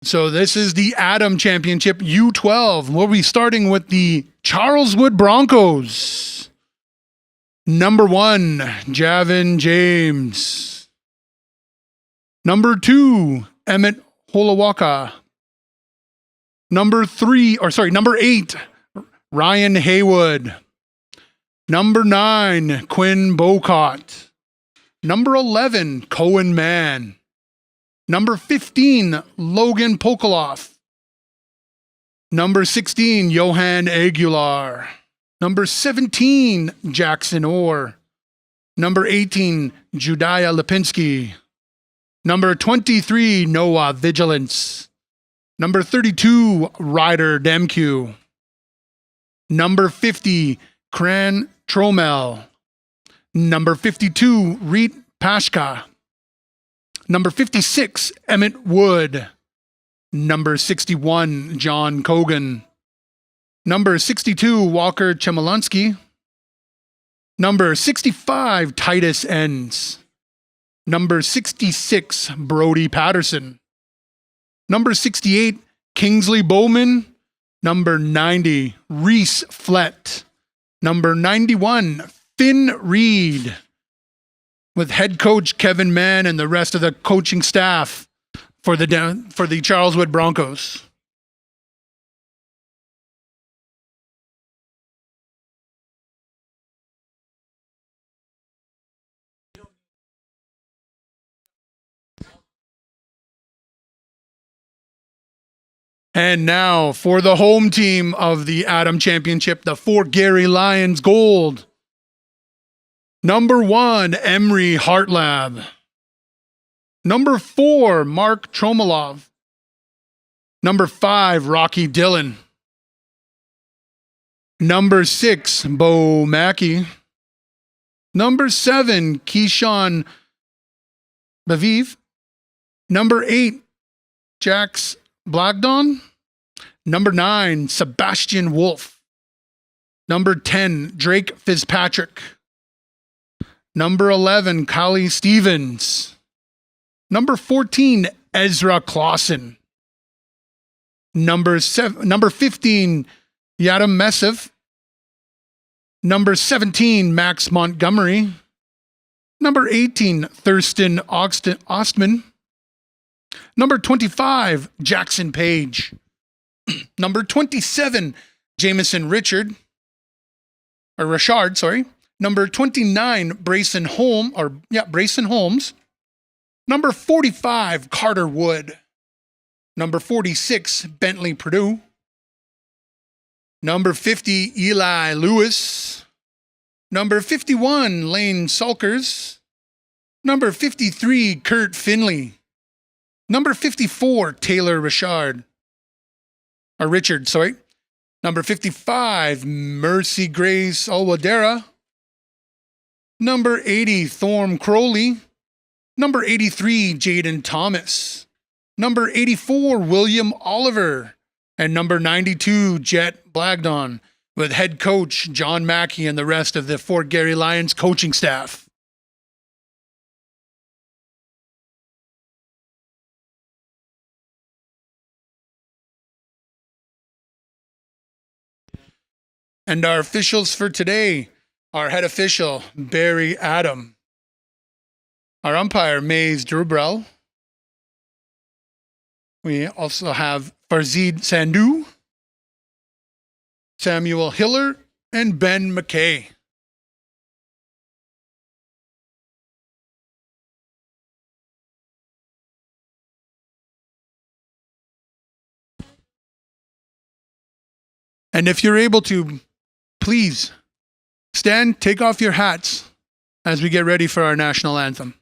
So this is the Adam Championship U12. We'll be starting with the Charleswood Broncos. Number 1, Javin James. Number 2, Emmett Holowaka. Number 8, Ryan Haywood. Number 9, Quinn Bocott. Number 11, Cohen Mann. Number 15, Logan Pokaloff. Number 16, Johan Aguilar. Number 17, Jackson Orr. Number 18, Judiah Lipinski. Number 23, Noah Vigilance. Number 32, Ryder Demkew. Number 50, Cran Tromel. Number 52, Reet Pashka. Number 56, Emmett Wood. Number 61, John Cogan. Number 62, Walker Chemalansky. Number 65, Titus Enns. Number 66, Brody Patterson. Number 68, Kingsley Bowman. Number 90, Reese Flett. Number 91, Finn Reed. With head coach Kevin Mann and the rest of the coaching staff for the Charleswood Broncos. And now for the home team of the Adam Championship, the Fort Garry Lions Gold. Number 1, Emery Hartlab. Number 4, Mark Tromelov. Number 5, Rocky Dillon. Number 6, Bo Mackey. Number 7, Keyshawn Baviv. Number 8, Jax Blagdon. Number 9, Sebastian Wolf. Number 10, Drake Fitzpatrick. Number 11, Kali Stevens. Number 14, Ezra Clausen. Number 15, Yadam Mesev. Number 17, Max Montgomery. Number 18, Thurston Ostman. Number 25, Jackson Page. Number 27, Jamison Richard. Number 29, Brayson Holmes. Number 45, Carter Wood. Number 46, Bentley Purdue. Number 50, Eli Lewis. Number 51, Lane Sulkers. Number 53, Kurt Finley. Number 54, Taylor Richard. Number 55, Mercy Grace Olwadera. Number 80, Thorm Crowley. Number 83, Jaden Thomas. Number 84, William Oliver. And number 92, Jet Blagdon, with head coach John Mackey and the rest of the Fort Garry Lions coaching staff. And our officials for today, our head official, Barry Adam. Our umpire, Maze Drubrell. We also have Farzid Sandhu, Samuel Hiller, and Ben McKay. And if you're able to, please stand, take off your hats as we get ready for our national anthem.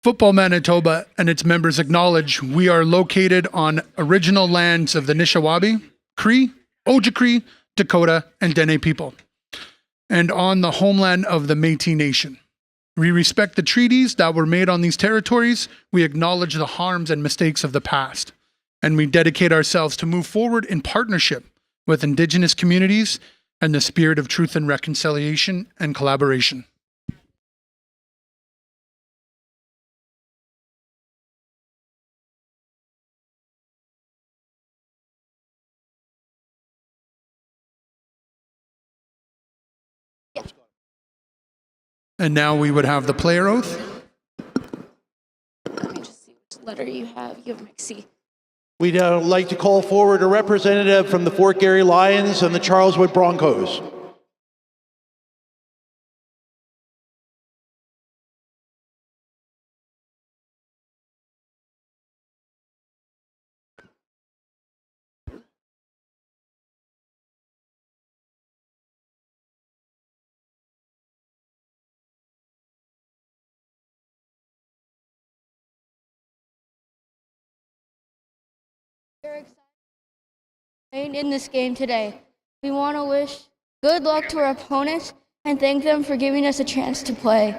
Football Manitoba and its members acknowledge we are located on original lands of the Nishawabe, Cree, Ojibwe, Dakota, and Dene people, and on the homeland of the Métis Nation. We respect the treaties that were made on these territories. We acknowledge the harms and mistakes of the past, and we dedicate ourselves to move forward in partnership with Indigenous communities and the spirit of truth and reconciliation and collaboration. And now we would have the player oath. Let me just see which letter you have. You have Mixie. We'd like to call forward a representative from the Fort Garry Lions and the Charleswood Broncos. We're excited in this game today. We want to wish good luck to our opponents and thank them for giving us a chance to play.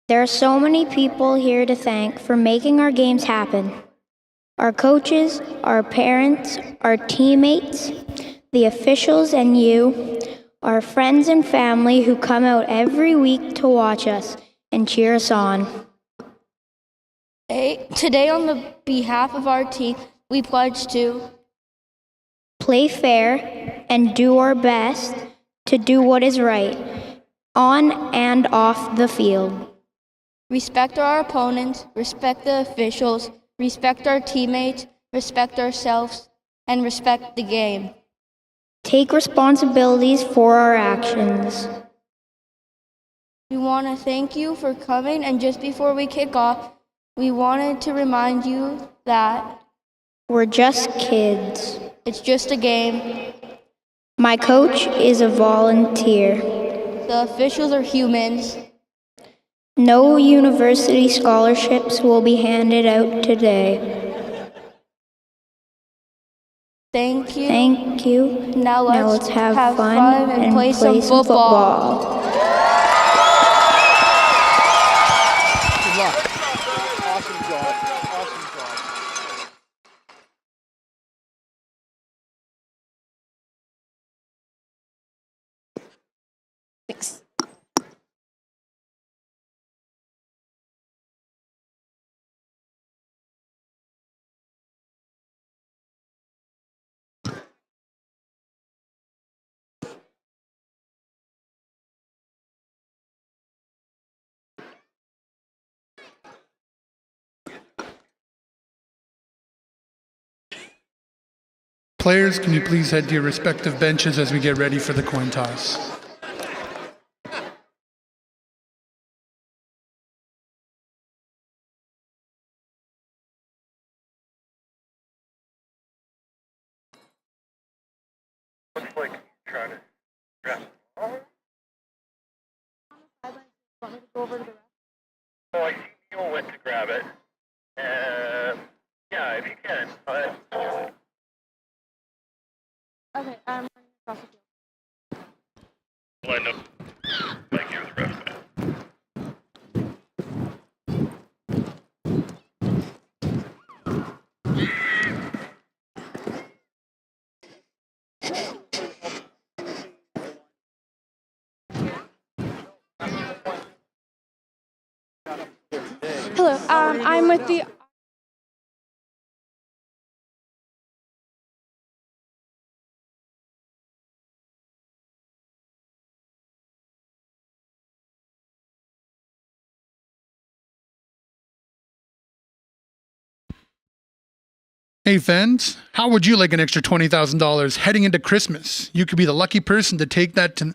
There are so many people here to thank for making our games happen. Our coaches, our parents, our teammates, the officials, and you, our friends and family who come out every week to watch us and cheer us on. Today, on the behalf of our team, we pledge to play fair and do our best to do what is right, on and off the field. Respect our opponents, respect the officials, respect our teammates, respect ourselves, and respect the game. Take responsibilities for our actions. We want to thank you for coming, and just before we kick off, we wanted to remind you that we're just kids. It's just a game. My coach is a volunteer. The officials are humans. No university scholarships will be handed out today. Thank you. Thank you. Now let's have fun and play some football. Good luck. Awesome job. Awesome job. Thanks. Players, can you please head to your respective benches as we get ready for the coin toss? Looks like he's trying to dress the ball. So I see Neil went to grab it. Yeah, if you can. Okay, I'm running across the field. Line up. Like you're the ref man. Hello, I'm with the... Hey fans, how would you like an extra $20,000 heading into Christmas? You could be the lucky person to take that to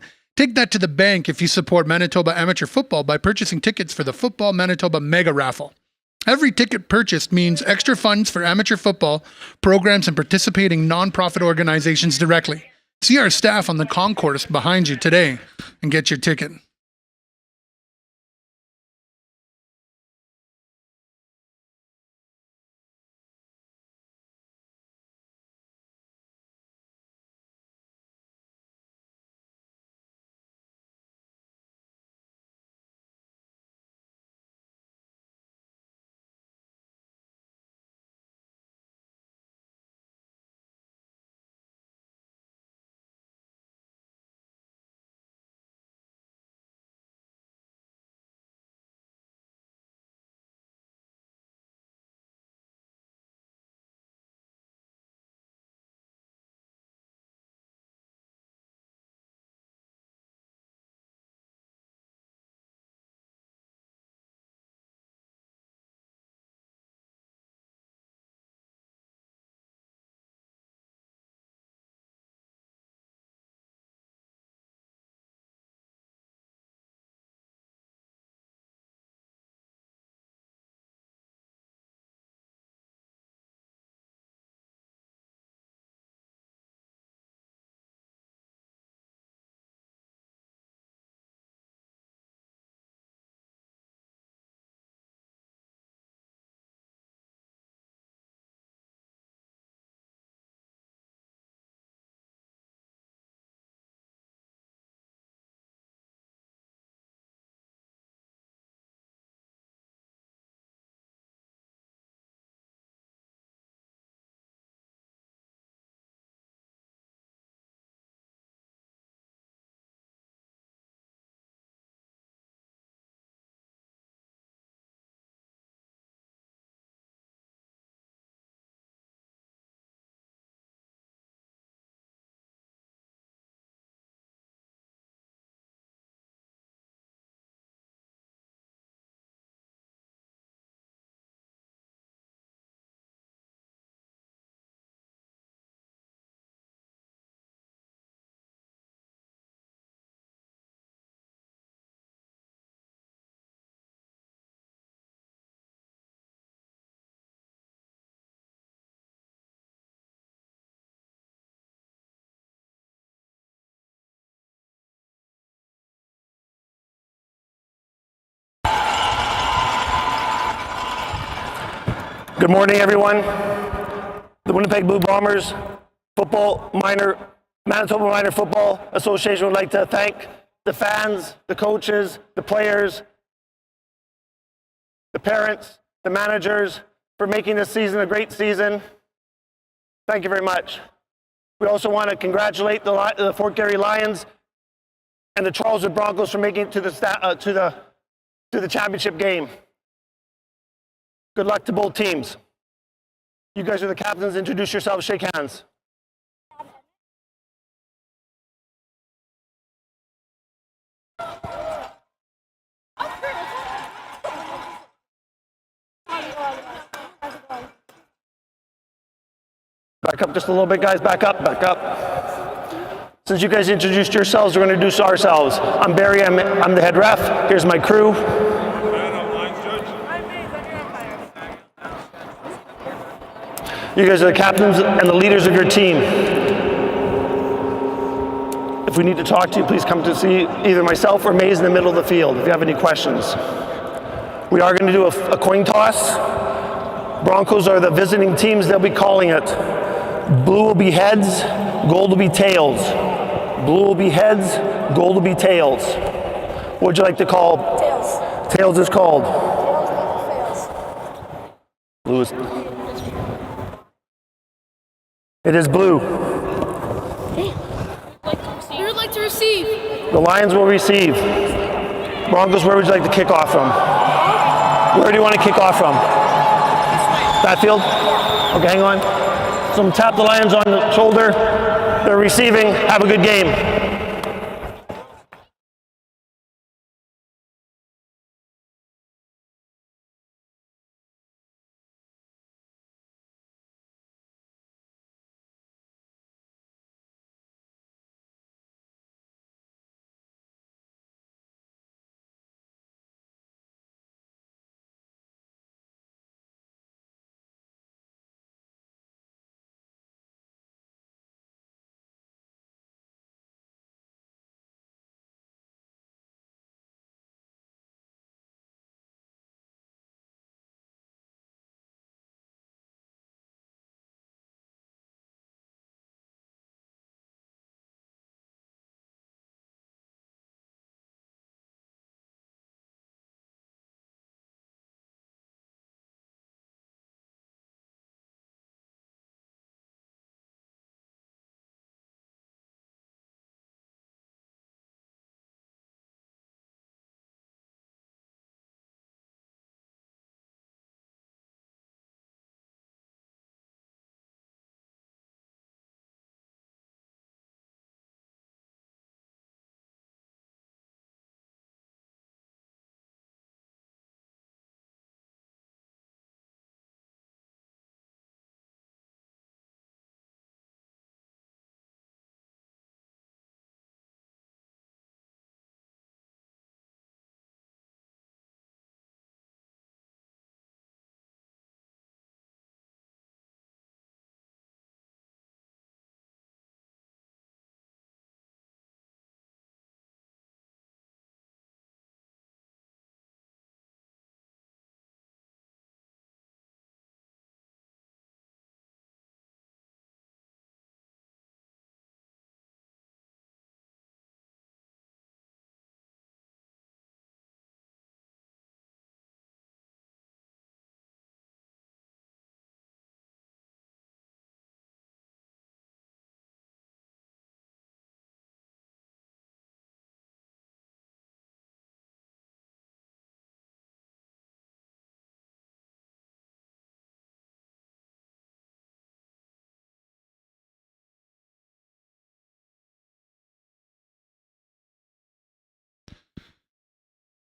the bank if you support Manitoba Amateur Football by purchasing tickets for the Football Manitoba Mega Raffle. Every ticket purchased means extra funds for amateur football programs and participating nonprofit organizations directly. See our staff on the concourse behind you today and get your ticket. Good morning, everyone. The Winnipeg Blue Bombers Manitoba Minor Football Association would like to thank the fans, the coaches, the players, the parents, the managers for making this season a great season. Thank you very much. We also want to congratulate the Fort Garry Lions and the Charleswood Broncos for making it to the championship game. Good luck to both teams. You guys are the captains. Introduce yourselves, shake hands. Back up just a little bit, guys. Back up, back up. Since you guys introduced yourselves, we're going to introduce ourselves. I'm Barry, I'm the head ref. Here's my crew. You guys are the captains and the leaders of your team. If we need to talk to you, please come to see either myself or Maze in the middle of the field if you have any questions. We are going to do a coin toss. Broncos are the visiting teams, they'll be calling it. Blue will be heads, gold will be tails. Blue will be heads, gold will be tails. What would you like to call? Tails. Tails is called. Blue is. It is blue. We would like to receive. The Lions will receive. Broncos, where would you like to kick off from? Where do you want to kick off from? Backfield? Okay, hang on. So tap the Lions on the shoulder. They're receiving. Have a good game.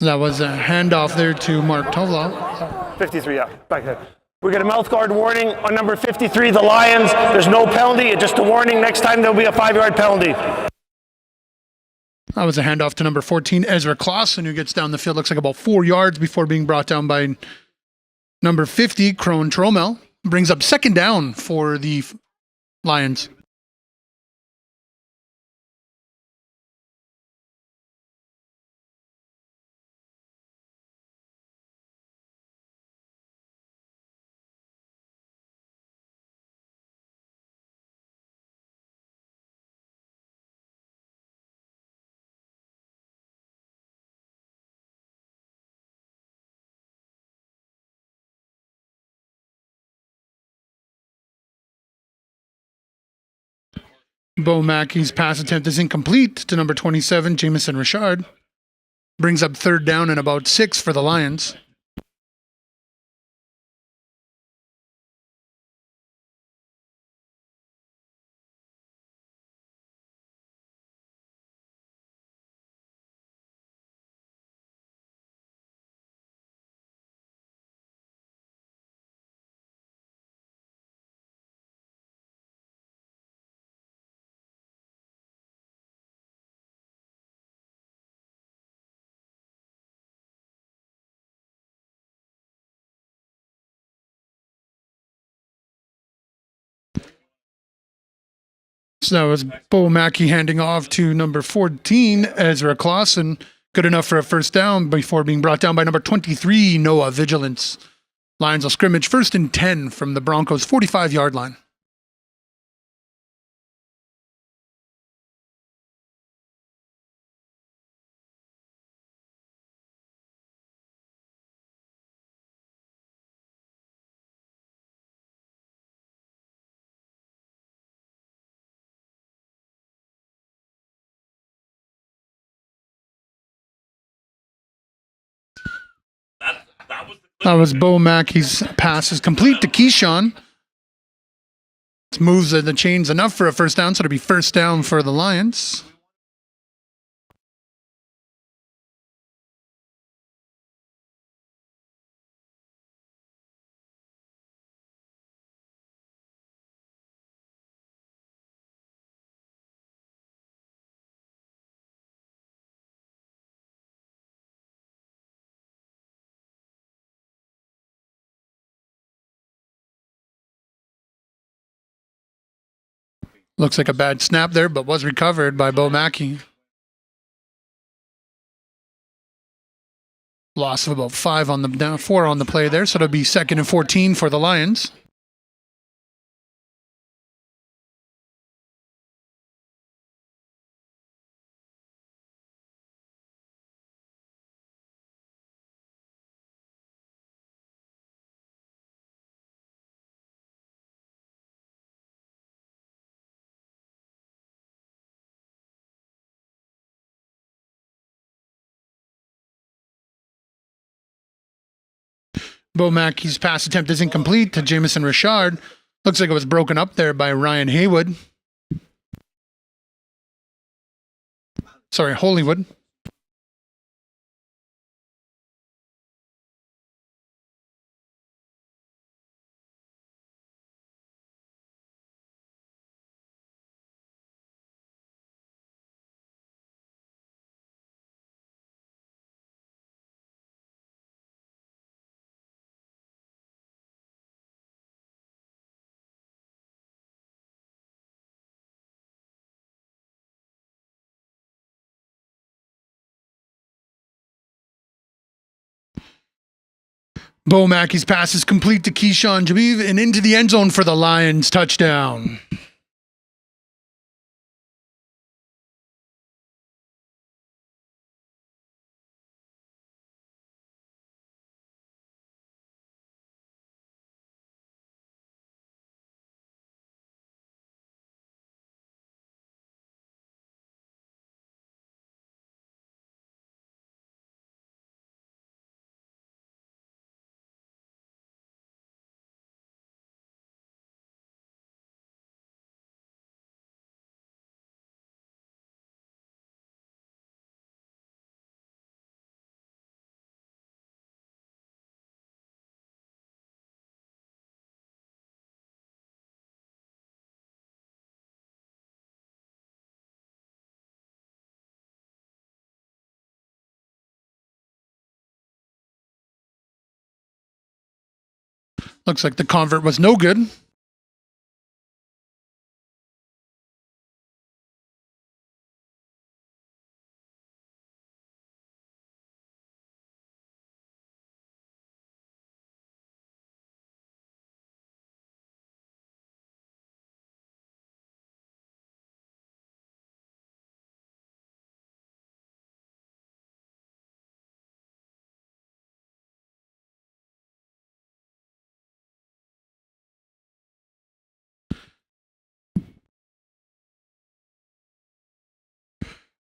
That was a handoff there to Mark Tovlaw. 53, yeah, back there. We get a mouth guard warning on number 53, the Lions. There's no penalty, it's just a warning. Next time there'll be a 5-yard penalty. That was a handoff to number 14, Ezra Clausen, who gets down the field, looks like about 4 yards before being brought down by number 50, Crone Tromel. Brings up second down for the Lions. Bo Mackey's pass attempt is incomplete to number 27, Jamison Richard. Brings up third down and about 6 for the Lions. So that was Bo Mackey handing off to number 14, Ezra Clausen. Good enough for a first down before being brought down by number 23, Noah Vigilance. Lions will scrimmage 1st and 10 from the Broncos' 45-yard line. That was Bo Mackey's pass is complete to Keyshawn. Moves the chains enough for a first down, so it'll be first down for the Lions. Looks like a bad snap there, but was recovered by Bo Mackey. Loss of about 4 on the play there, so it'll be 2nd and 14 for the Lions. Bo Mackey's pass attempt is incomplete to Jamison Richard. Looks like it was broken up there by Ryan Haywood. Sorry, Holywood. Bo Mackey's pass is complete to Keyshawn Jabib and into the end zone for the Lions touchdown. Looks like the convert was no good.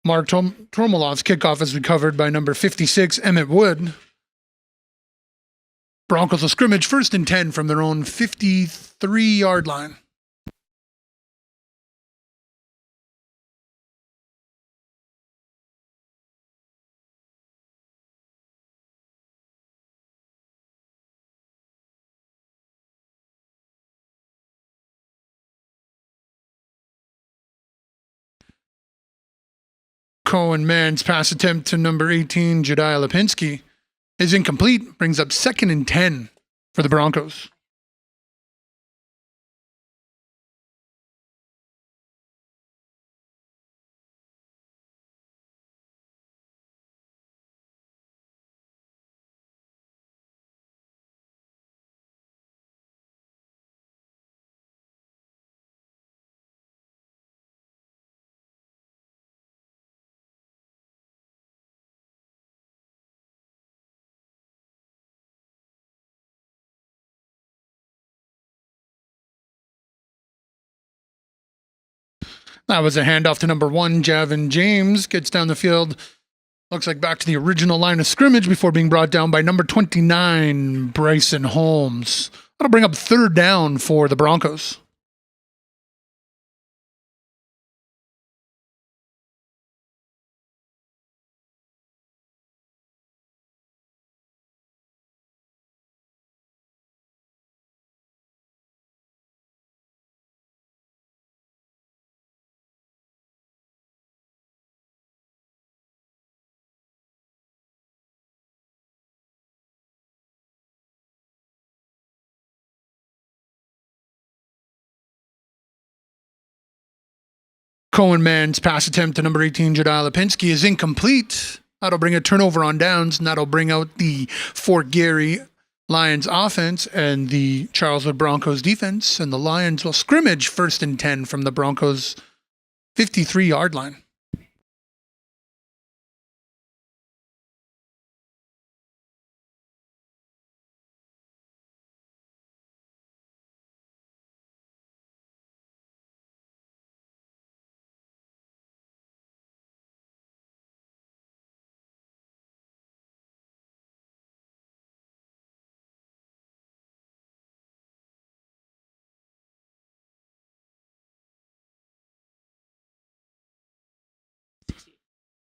Mark Tromolov's kickoff is recovered by number 56, Emmett Wood. Broncos will scrimmage 1st and 10 from their own 53-yard line. Cohen Mann's pass attempt to number 18, Jediah Lipinski, is incomplete, brings up 2nd and 10 for the Broncos. That was a handoff to number 1, Javin James. Gets down the field. Looks like back to the original line of scrimmage before being brought down by number 29, Bryson Holmes. That'll bring up 3rd down for the Broncos. Cohen Mann's pass attempt to number 18, Jediah Lipinski, is incomplete. That'll bring a turnover on downs, and that'll bring out the Fort Garry Lions offense and the Charleswood Broncos defense, and the Lions will scrimmage 1st and 10 from the Broncos' 53-yard line.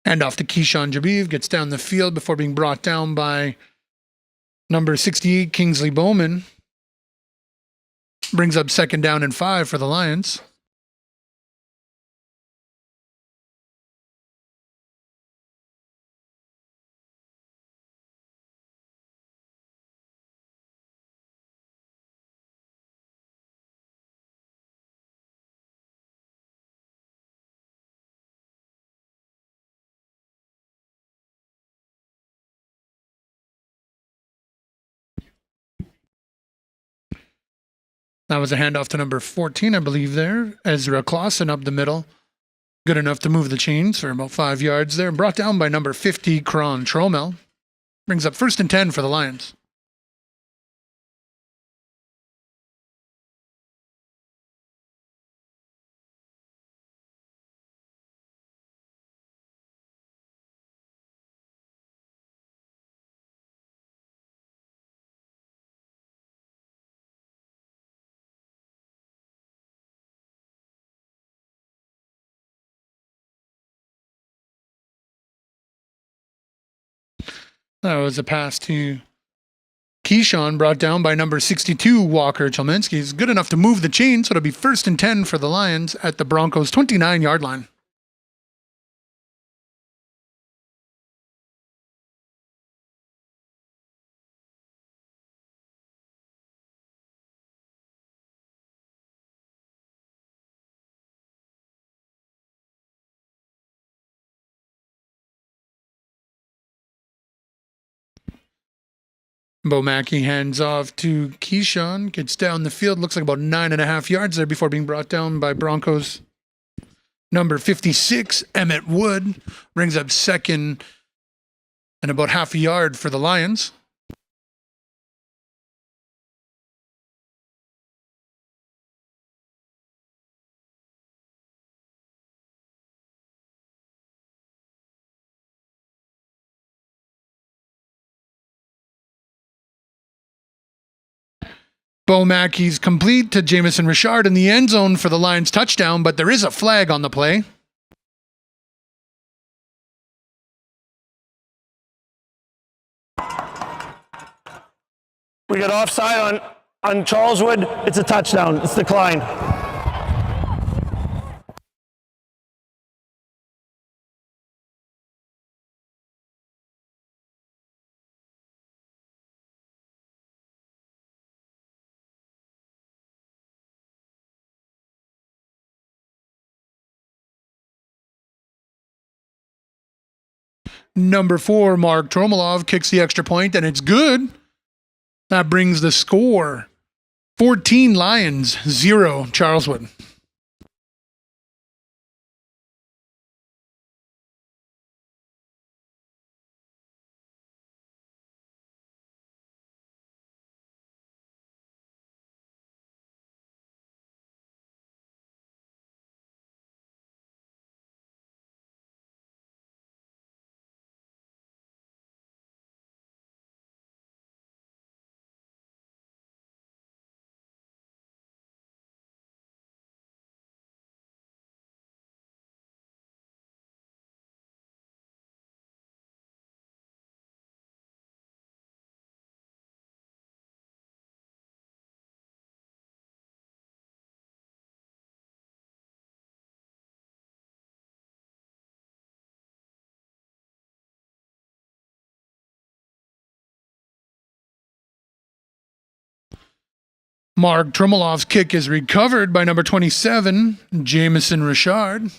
Hand off to Keyshawn Jabiv, gets down the field before being brought down by number 68, Kingsley Bowman. Brings up 2nd down and 5 for the Lions. That was a handoff to number 14, I believe, there. Ezra Clausen up the middle. Good enough to move the chains for about 5 yards there. Brought down by number 50, Kron Tromel. Brings up 1st and 10 for the Lions. That was a pass to Keyshawn, brought down by number 62, Walker Chelminsky. Is good enough to move the chain, so it'll be 1st and 10 for the Lions at the Broncos' 29-yard line. Bo Mackey hands off to Keyshawn, gets down the field, looks like about 9.5 yards there before being brought down by Broncos. Number 56, Emmett Wood, brings up second and about half a yard for the Lions. Bo Mackey's complete to Jamison Richard in the end zone for the Lions touchdown, but there is a flag on the play. We got offside on Charles Wood. It's a touchdown. It's declined. Number 4, Mark Tromolov kicks the extra point, and it's good. That brings the score 14 Lions, 0 Charleswood. Mark Trumelov's kick is recovered by number 27, Jamison Richard.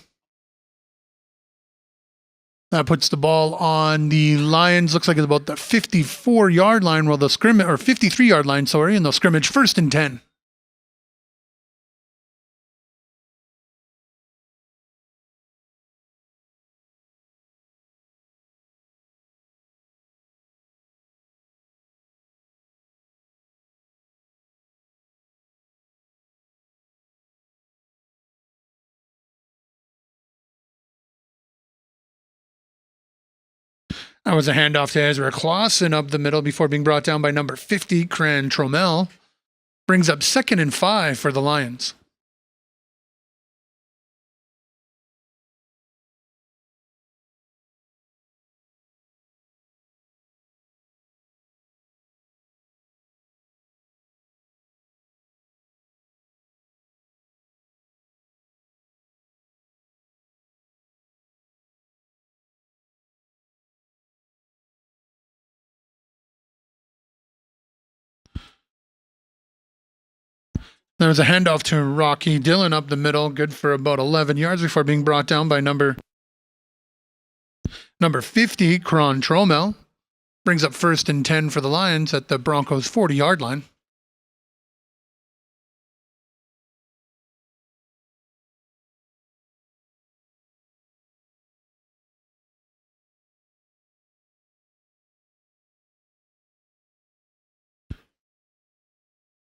That puts the ball on the Lions. Looks like it's about the 54-yard line, well, the scrimmage, or 53-yard line, sorry, and they'll scrimmage 1st and 10. That was a handoff to Ezra Clausen up the middle before being brought down by number 50, Cran Tromel. Brings up 2nd and 5 for the Lions. There was a handoff to Rocky Dillon up the middle, good for about 11 yards before being brought down by number 50, Cron Tromel. Brings up 1st and 10 for the Lions at the Broncos' 40-yard line.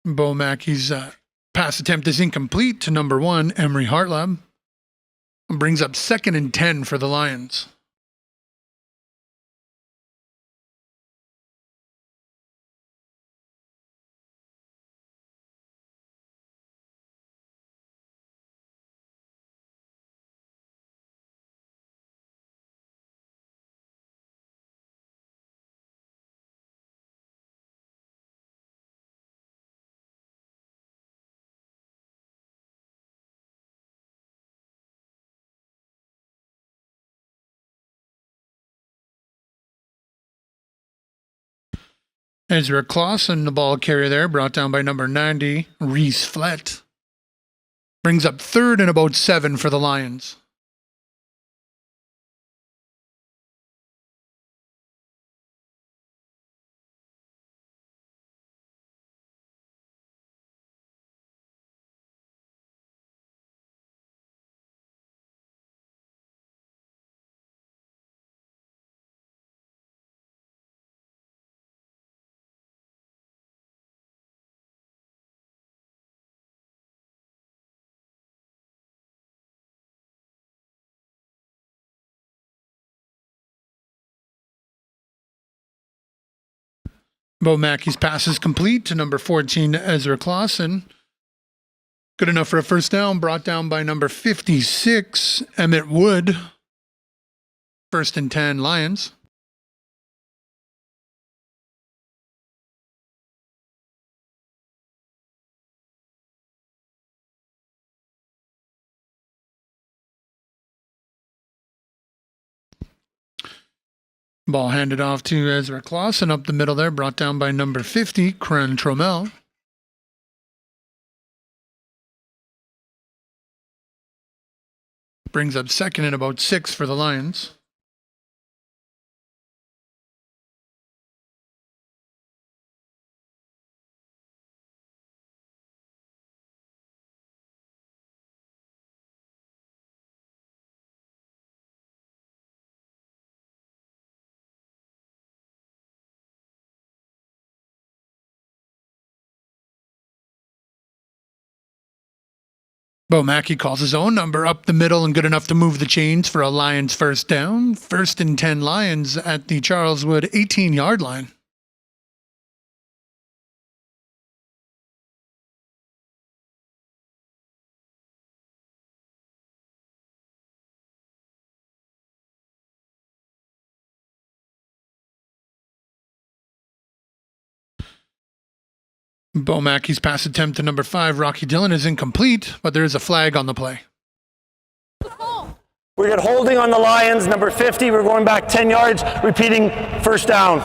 Bo Mackey's pass attempt is incomplete to number 1, Emery Hartlab. Brings up 2nd and 10 for the Lions. Ezra Clausen, the ball carrier there, brought down by number 90, Reese Flett. Brings up 3rd and about 7 for the Lions. Bo Mackey's pass is complete to number 14, Ezra Clausen. Good enough for a first down, brought down by number 56, Emmett Wood. 1st and 10, Lions. Ball handed off to Ezra Clausen up the middle there, brought down by number 50, Kren Tromel. Brings up 2nd and about 6 for the Lions. Bo Mackey calls his own number up the middle and good enough to move the chains for a Lions first down. 1st and 10 Lions at the Charleswood 18-yard line. Bo Mackey's pass attempt to number 5, Rocky Dillon, is incomplete, but there is a flag on the play. We got holding on the Lions, number 50. We're going back 10 yards, repeating first down.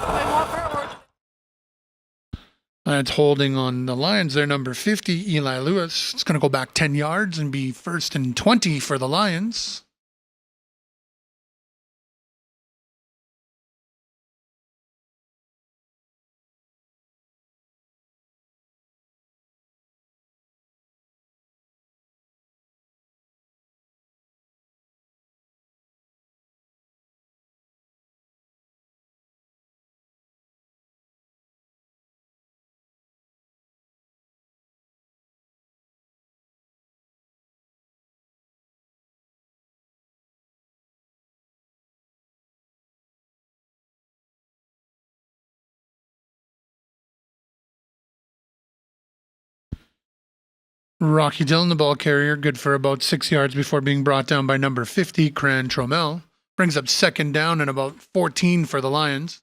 That's holding on the Lions there, number 50, Eli Lewis. It's going to go back 10 yards and be 1st and 20 for the Lions. Rocky Dillon, the ball carrier, good for about 6 yards before being brought down by number 50, Kran Tromel. Brings up 2nd down and about 14 for the Lions.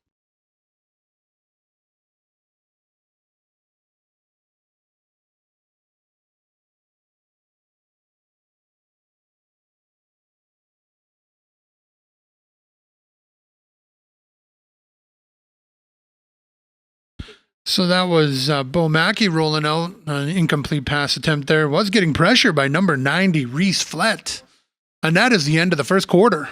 So that was Bo Mackey rolling out an incomplete pass attempt there. Was getting pressure by number 90, Reese Flett. And that is the end of the first quarter.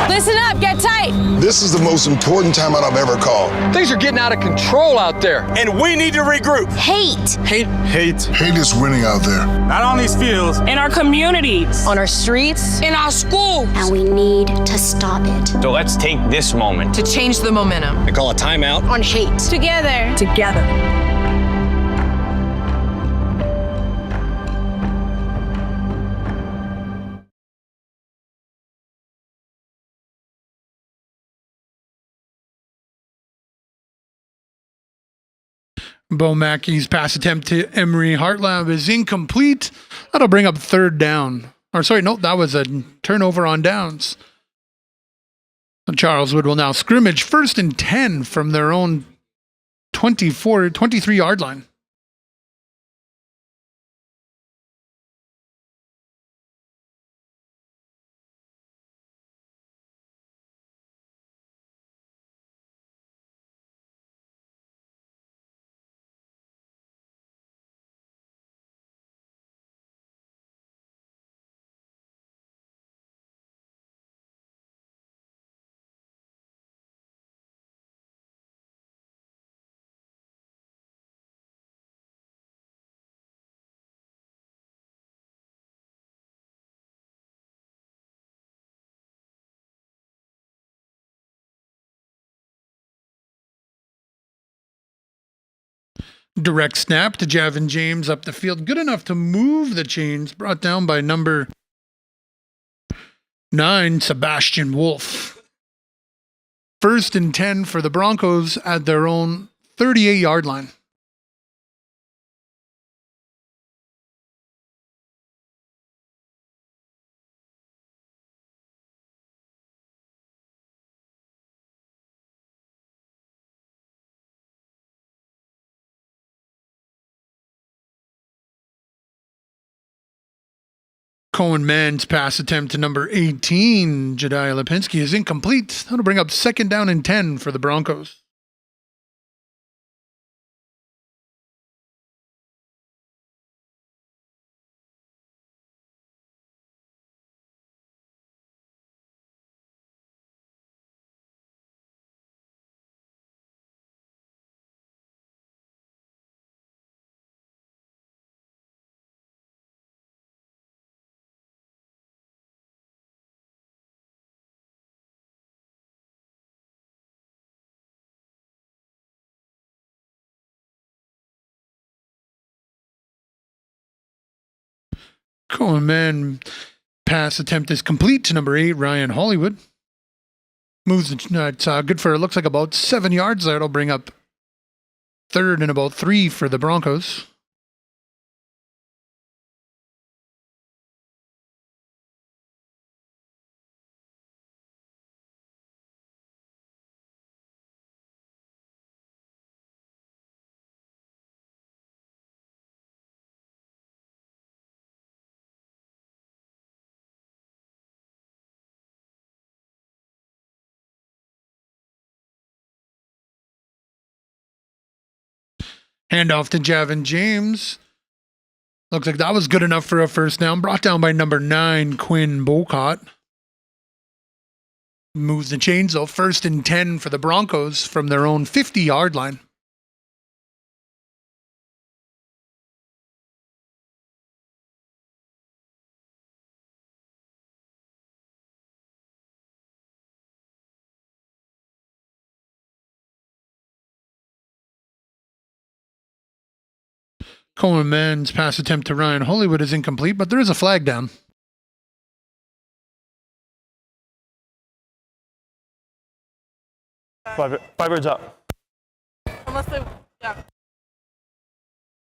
Listen up, get tight. This is the most important timeout I've ever called. Things are getting out of control out there. And we need to regroup. Hate. Hate is winning out there. Not on these fields. In our communities. On our streets. In our schools. And we need to stop it. So let's take this moment To change the momentum. I call a timeout On hate. Together. Together. Bo Mackey's pass attempt to Emery Hartlab is incomplete. That'll bring up 3rd down. Or sorry, no, that was a turnover on downs. And Charleswood will now scrimmage 1st and 10 from their own 23-yard line. Direct snap to Javin James up the field. Good enough to move the chains. Brought down by number 9, Sebastian Wolf. 1st and 10 for the Broncos at their own 38-yard line. Cohen Mann's pass attempt to number 18, Jediah Lipinski, is incomplete. That'll bring up 2nd down and 10 for the Broncos. Cohen Mann pass attempt is complete to number 8, Ryan Hollywood. Moves it's good for, it looks like about 7 yards there. It'll bring up 3rd and about 3 for the Broncos. Handoff to Javin James. Looks like that was good enough for a 1st down. Brought down by number 9, Quinn Bocott. Moves the chains, though. 1st and 10 for the Broncos from their own 50-yard line. Cohen Mann's pass attempt to Ryan Hollywood is incomplete, but there is a flag down. Five yards up. Unless they, yeah.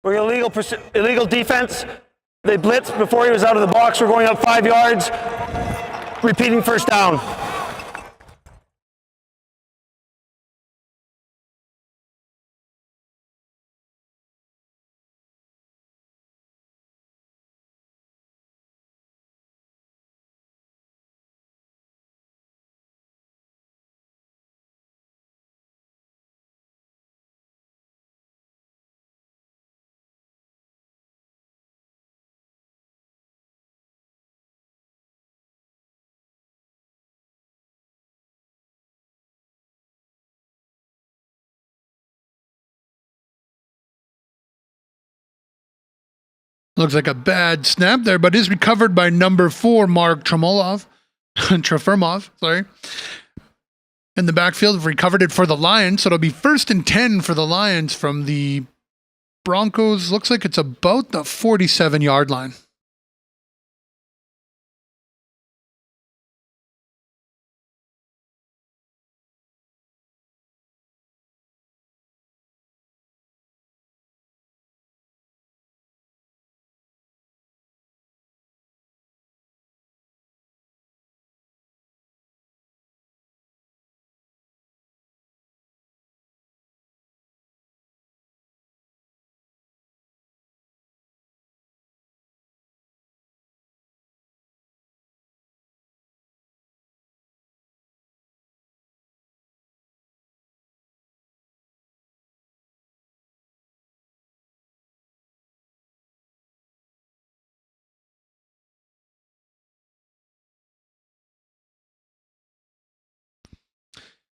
We're illegal defense. They blitzed before he was out of the box. We're going up 5 yards. Repeating 1st down. Looks like a bad snap there, but is recovered by number 4, Mark Trefimov. Sorry. In the backfield, recovered it for the Lions, so it'll be 1st and 10 for the Lions from the Broncos. Looks like it's about the 47-yard line.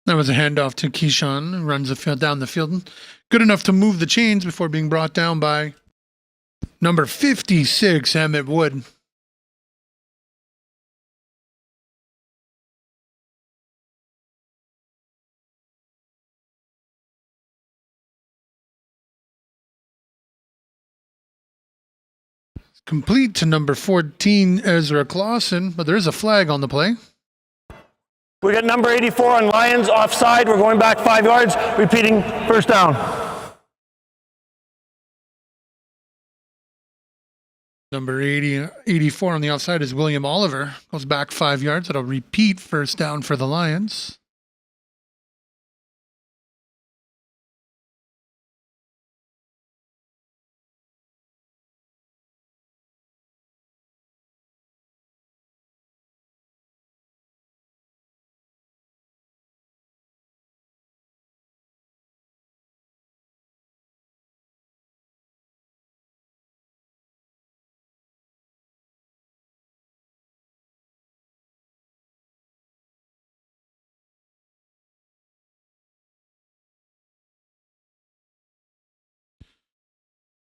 That was a handoff to Keyshawn, runs the field down the field. Good enough to move the chains before being brought down by number 56, Emmett Wood. complete to number 14, Ezra Clausen, but there is a flag on the play. We got number 84 on Lions offside. We're going back 5 yards, repeating first down. Number 84 on the outside is William Oliver. Goes back 5 yards. It'll repeat first down for the Lions.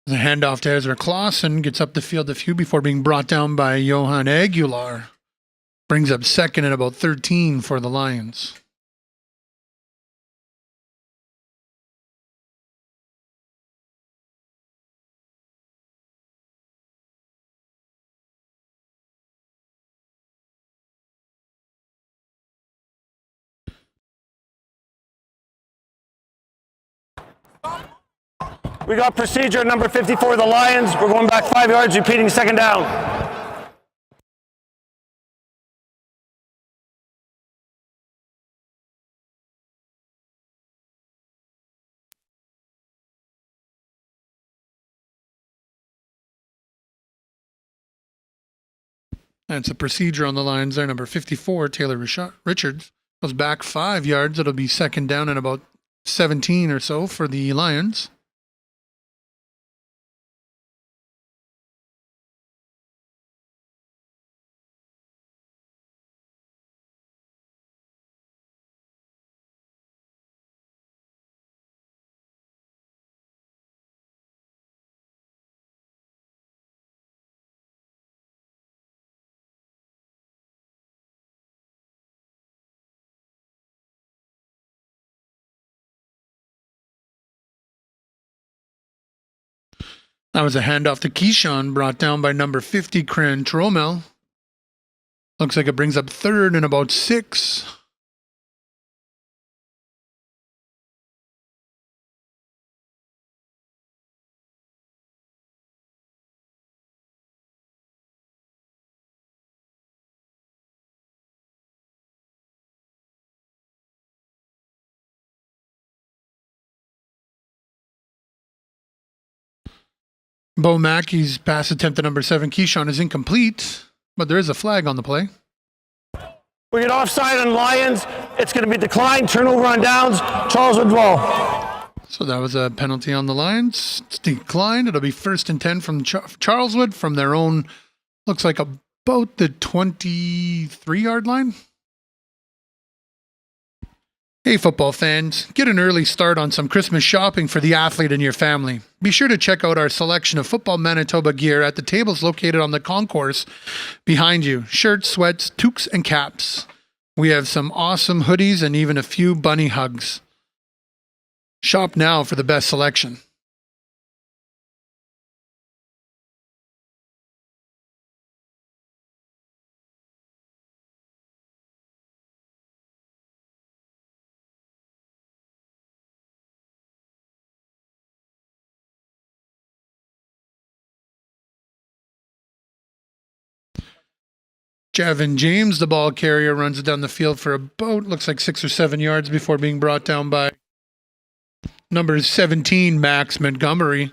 The handoff to Ezra Clausen gets up the field a few before being brought down by Johan Aguilar. Brings up second and about 13 for the Lions. We got procedure at number 54, the Lions. We're going back 5 yards, repeating second down. That's a procedure on the Lions there. Number 54, Taylor Richards, goes back 5 yards. It'll be second down and about 17 or so for the Lions. That was a handoff to Keyshawn, brought down by number 50, Cran Tromel. Looks like it brings up third and about 6. Bo Mackey's pass attempt to number 7, Keyshawn, is incomplete, but there is a flag on the play. We get offside on Lions. It's going to be declined. Turnover on downs. Charles Woodwell. So that was a penalty on the Lions. It's declined. It'll be 1st and 10 from Charleswood from their own, looks like about the 23-yard line. Hey, football fans, get an early start on some Christmas shopping for the athlete in your family. Be sure to check out our selection of Football Manitoba gear at the tables located on the concourse behind you. Shirts, sweats, toques, and caps. We have some awesome hoodies and even a few bunny hugs. Shop now for the best selection. Javin James, the ball carrier, runs it down the field for about, looks like 6 or 7 yards before being brought down by number 17, Max Montgomery.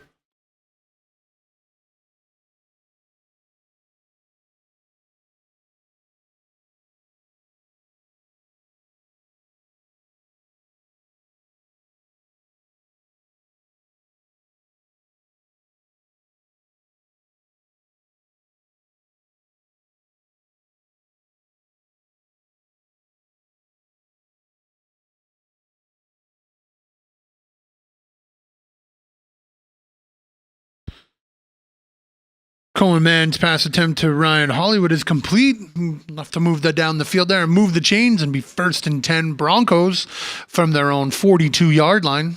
Cohen Mann's pass attempt to Ryan Hollywood is complete. Enough to move that down the field there and move the chains and be 1st and 10 Broncos from their own 42-yard line.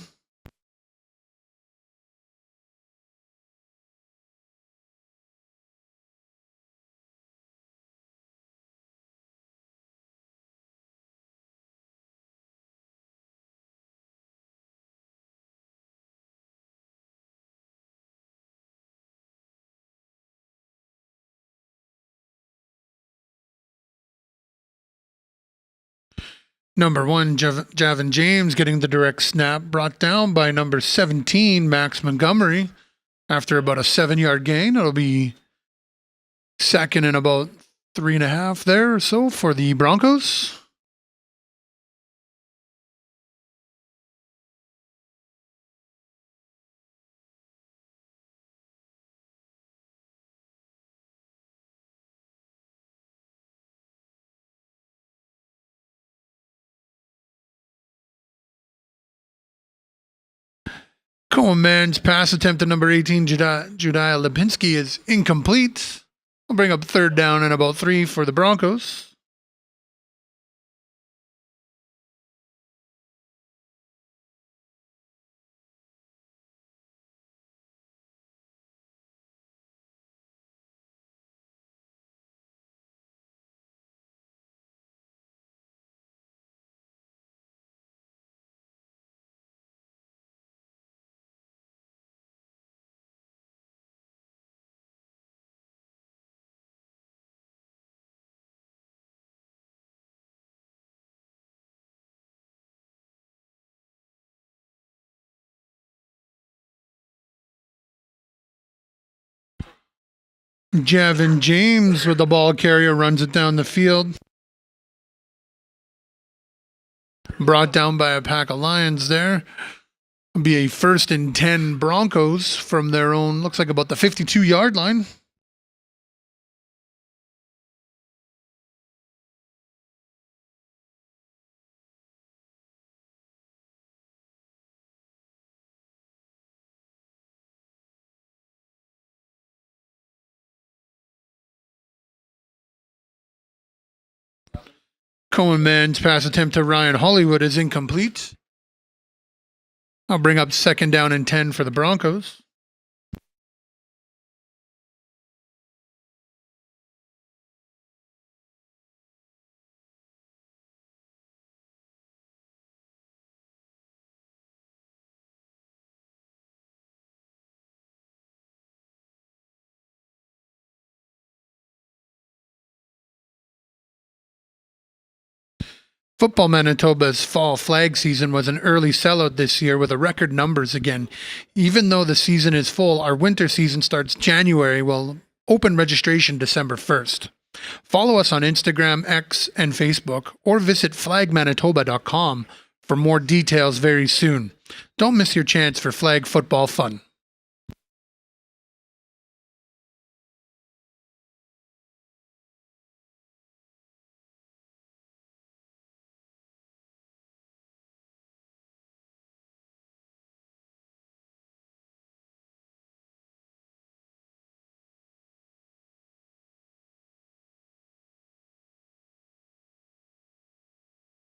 Number 1, Javin James getting the direct snap, brought down by number 17, Max Montgomery. After about a 7-yard gain, it'll be second and about 3.5 there or so for the Broncos. Coleman's pass attempt to number 18, Jediah Lipinski, is incomplete. I'll bring up third down and about 3 for the Broncos. Javin James with the ball carrier runs it down the field. Brought down by a pack of Lions there. It'll be a 1st and 10 Broncos from their own, looks like about the 52-yard line. Coleman's pass attempt to Ryan Hollywood is incomplete. I'll bring up 2nd down and 10 for the Broncos. Football Manitoba's fall flag season was an early sellout this year with a record numbers again. Even though the season is full, our winter season starts January, while open registration December 1st. Follow us on Instagram, X, and Facebook, or visit flagmanitoba.com for more details very soon. Don't miss your chance for flag football fun.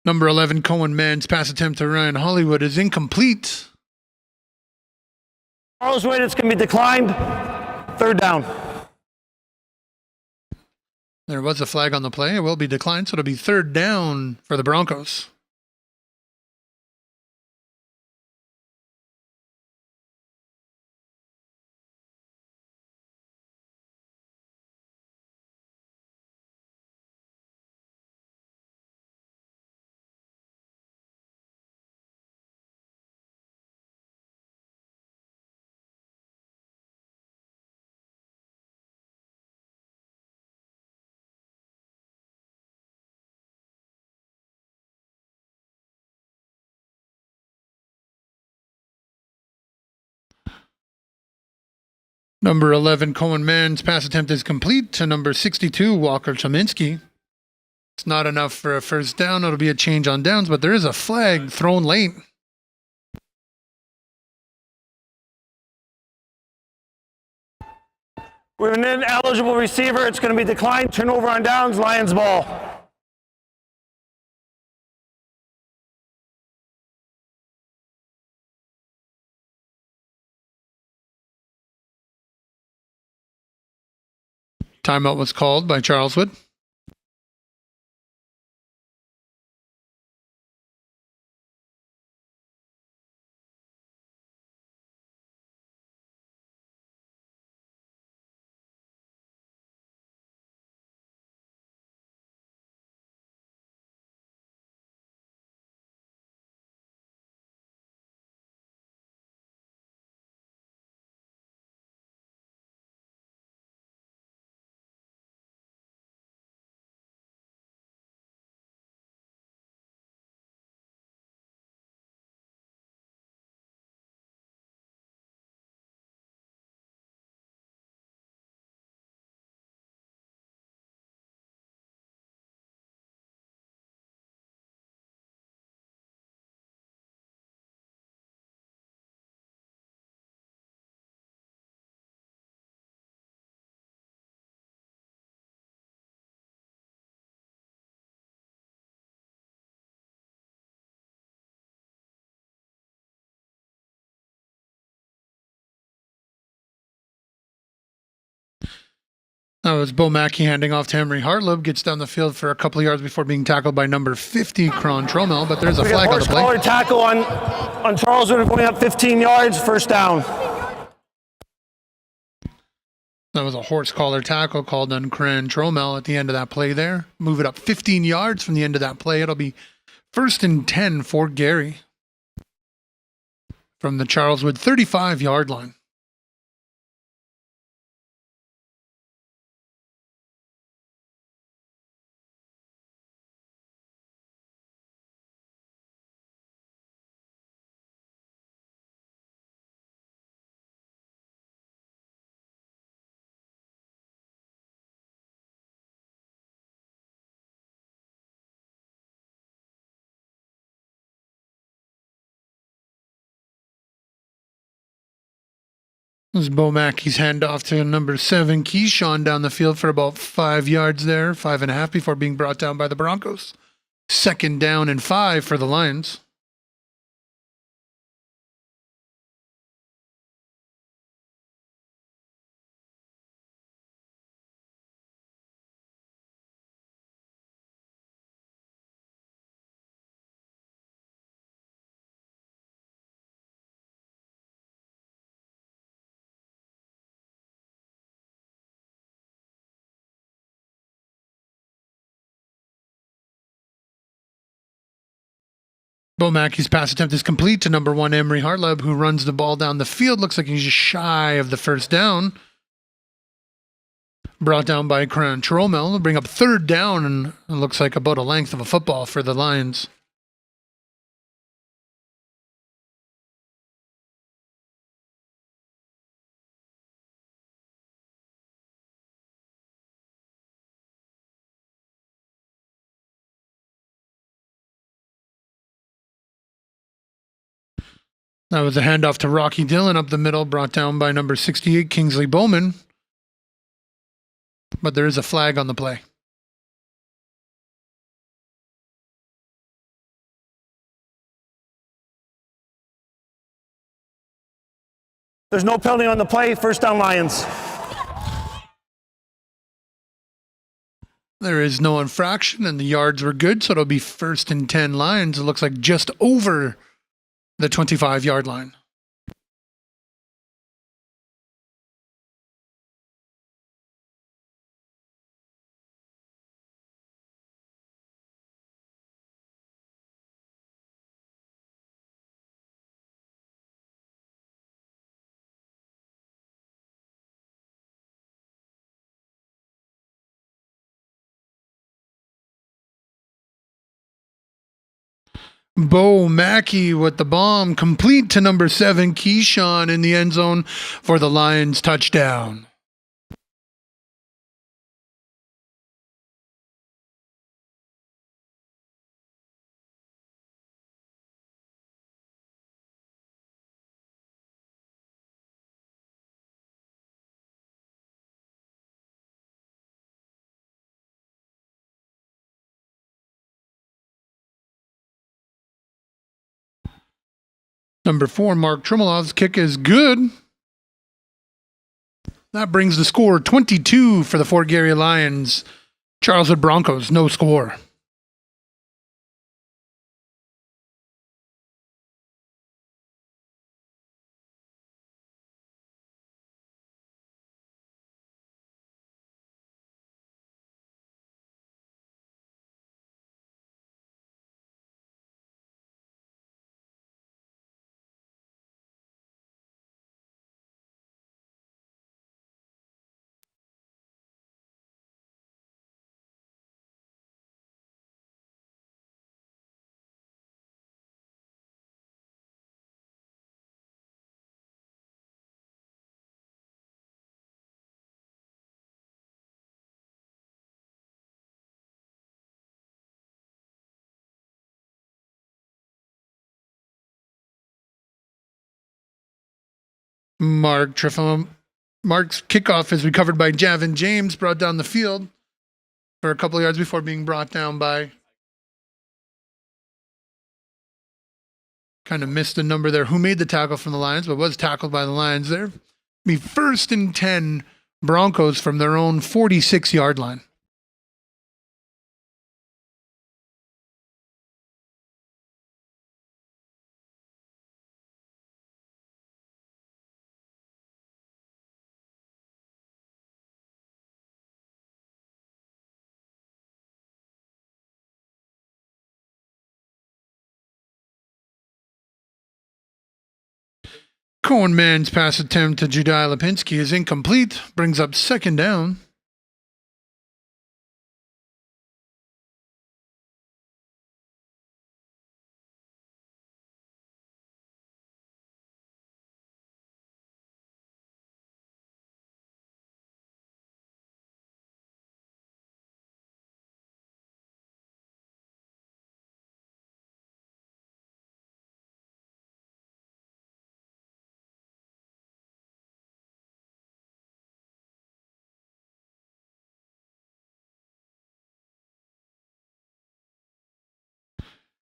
Number 11, Cohen Mann's pass attempt to Ryan Hollywood is incomplete. Charles Wade, it's going to be declined. 3rd down. There was a flag on the play. It will be declined, so it'll be 3rd down for the Broncos. Number 11, Cohen Mann's pass attempt is complete to number 62, Walker Chominski. It's not enough for a 1st down. It'll be a change on downs, but there is a flag thrown late. We're an ineligible receiver. It's going to be declined. Turnover on downs. Lions ball. Timeout was called by Charles Wood. That was Bo Mackey handing off to Emery Hartleb. Gets down the field for a couple of yards before being tackled by number 50, Kron Tromel. But there's a flag on the play. Horse collar tackle on Charles Wood going up 15 yards, first down. That was a horse collar tackle called on Kron Tromel at the end of that play there. Move it up 15 yards from the end of that play. It'll be 1st and 10 for Gary from the Charles Wood 35-yard line. This is Bo Mackey's handoff to number 7, Keyshawn, down the field for about 5 yards there, 5.5 before being brought down by the Broncos. 2nd down and 5 for the Lions. Bo Mackey's pass attempt is complete to number 1, Emery Hartleb, who runs the ball down the field. Looks like he's just shy of the first down. Brought down by Kron Tromel. They'll bring up 3rd down, and it looks like about a length of a football for the Lions. That was a handoff to Rocky Dillon up the middle, brought down by number 68, Kingsley Bowman. But there is a flag on the play. There's no penalty on the play, first down Lions. There is no infraction, and the yards were good, so it'll be 1st and 10 Lions. It looks like just over the 25-yard line. Bo Mackey with the bomb, complete to number 7, Keyshawn, in the end zone for the Lions touchdown. Number 4, Mark Tremolov's kick is good. That brings the score 22 for the Fort Garry Lions. Charleswood Broncos, no score. Mark's kickoff is recovered by Javin James, brought down the field for a couple of yards before being brought down by, kind of missed the number there, who made the tackle from the Lions, but was tackled by the Lions there. Be 1st and 10 Broncos from their own 46-yard line. Cohen Mann's pass attempt to Jediah Lipinski is incomplete. Brings up second down.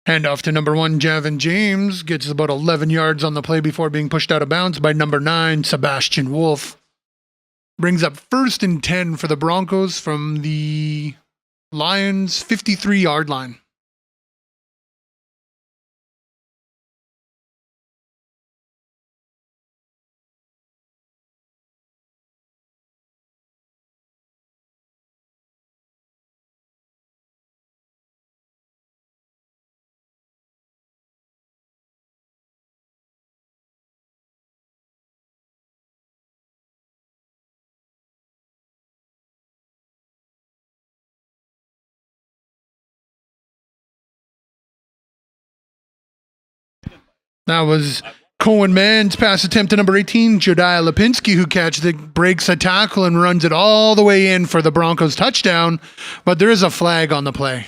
Handoff to number 1, Javin James. Gets about 11 yards on the play before being pushed out of bounds by number 9, Sebastian Wolf. Brings up 1st and 10 for the Broncos from the Lions' 53-yard line. That was Cohen Mann's pass attempt to number 18, Jediah Lipinski, who breaks a tackle and runs it all the way in for the Broncos touchdown, but there is a flag on the play.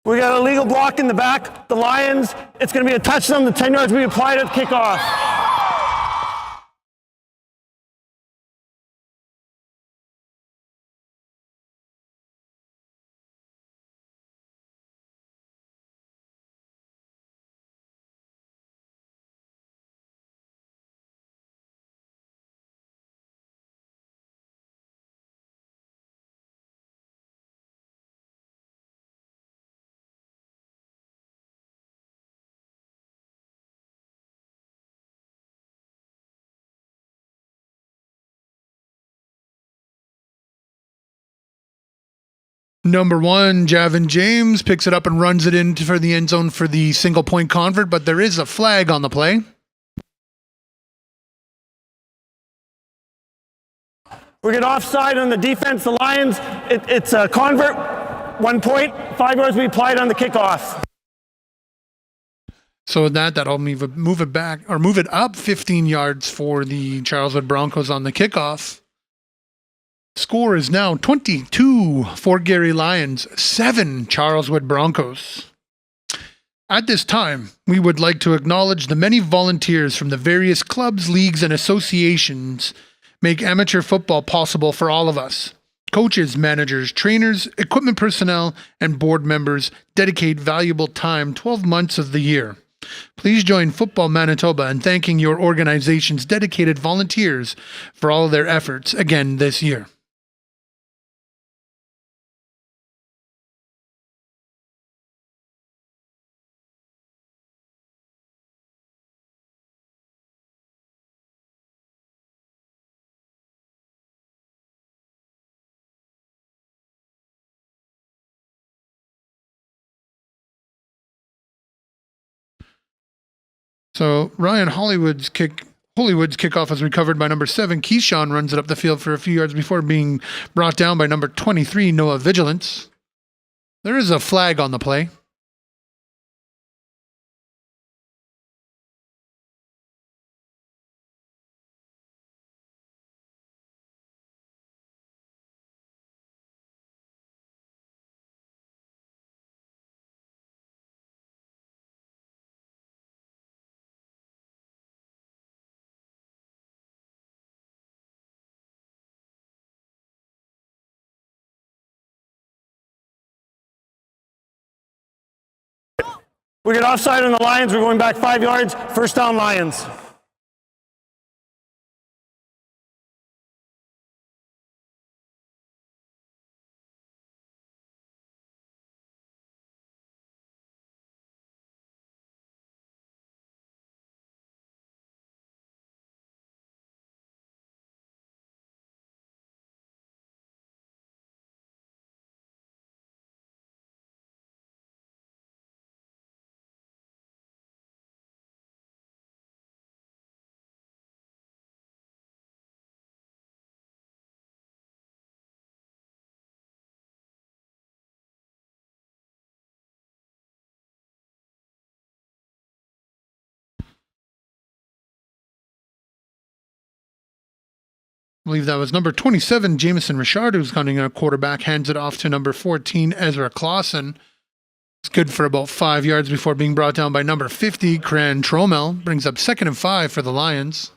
We got a legal block in the back. The Lions, it's going to be a touchdown. The 10 yards will be applied at kickoff. Number 1, Javin James picks it up and runs it in for the end zone for the single-point convert, but there is a flag on the play. We get offside on the defense. The Lions, it's a convert, 1 point, 5 yards will be applied on the kickoff. So with that'll move it back or move it up 15 yards for the Charleswood Broncos on the kickoff. Score is now 22 for Gary Lions, 7 Charleswood Broncos. At this time, we would like to acknowledge the many volunteers from the various clubs, leagues, and associations make amateur football possible for all of us. Coaches, managers, trainers, equipment personnel, and board members dedicate valuable time 12 months of the year. Please join Football Manitoba in thanking your organization's dedicated volunteers for all of their efforts again this year. So Ryan Hollywood's kickoff is recovered by number 7. Keyshawn runs it up the field for a few yards before being brought down by number 23, Noah Vigilance. There is a flag on the play. We get offside on the Lions. We're going back 5 yards. First down, Lions. I believe that was number 27, Jamison Richard, who's running a quarterback, hands it off to number 14, Ezra Clausen. It's good for about 5 yards before being brought down by number 50, Cran Tromel. Brings up 2nd and 5 for the Lions.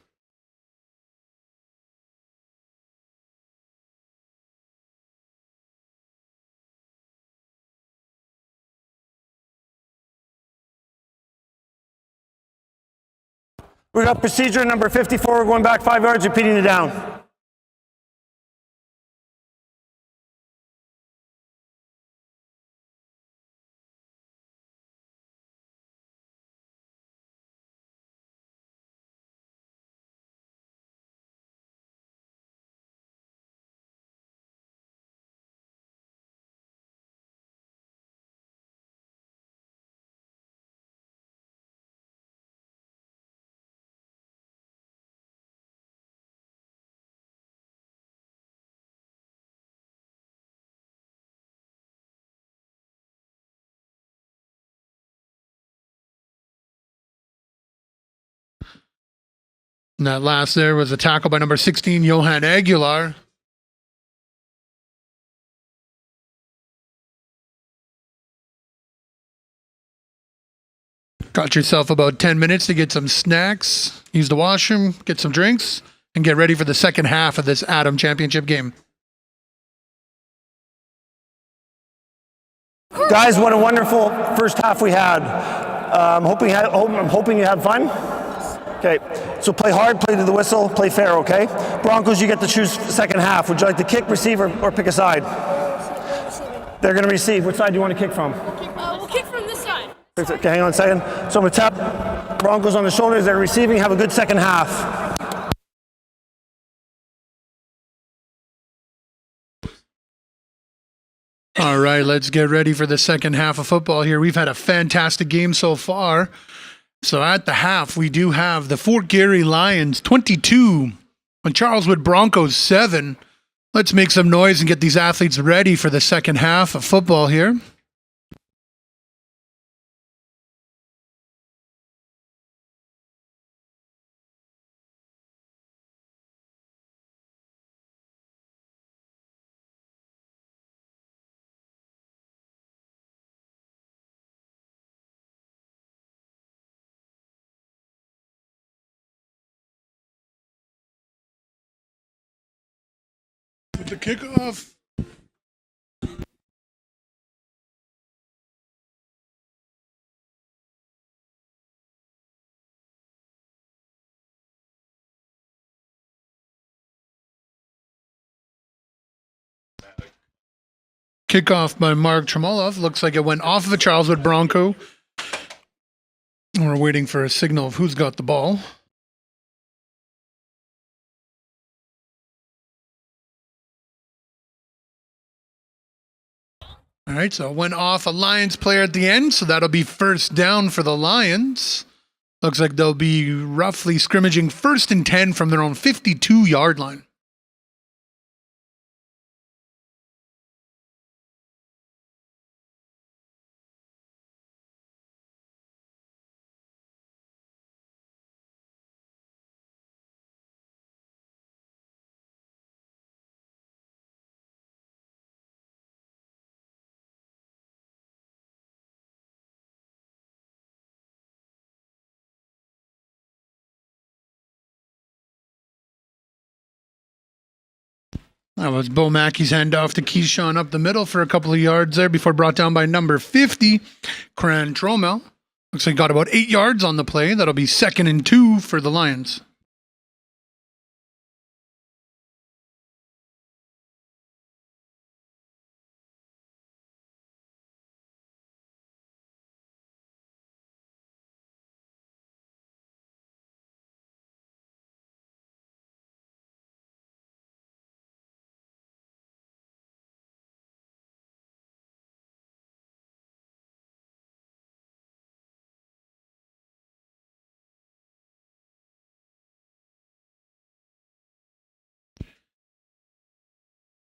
We got procedure number 54. We're going back 5 yards, repeating the down. And that last there was a tackle by number 16, Johan Aguilar. Got yourself about 10 minutes to get some snacks, use the washroom, get some drinks, and get ready for the second half of this Adam Championship game. Guys, what a wonderful first half we had. I'm hoping you had fun. Okay, so play hard, play to the whistle, play fair, okay? Broncos, you get to choose second half. Would you like to kick, receive, or pick a side? They're going to receive. Which side do you want to kick from? We'll kick from this side. Okay, hang on a second. So I'm going to tap Broncos on the shoulders. They're receiving. Have a good second half. All right, let's get ready for the second half of football here. We've had a fantastic game so far. So at the half, we do have the Fort Garry Lions 22 and Charleswood Broncos 7. Let's make some noise and get these athletes ready for the second half of football here. With the kickoff. Kickoff by Mark Tremolov. Looks like it went off of a Charleswood Bronco. We're waiting for a signal of who's got the ball. All right, so it went off a Lions player at the end, so that'll be first down for the Lions. Looks like they'll be roughly scrimmaging 1st and 10 from their own 52-yard line. That was Bo Mackey's handoff to Keyshawn up the middle for a couple of yards there before brought down by number 50, Cran Tromel. Looks like got about 8 yards on the play. That'll be 2nd and 2 for the Lions.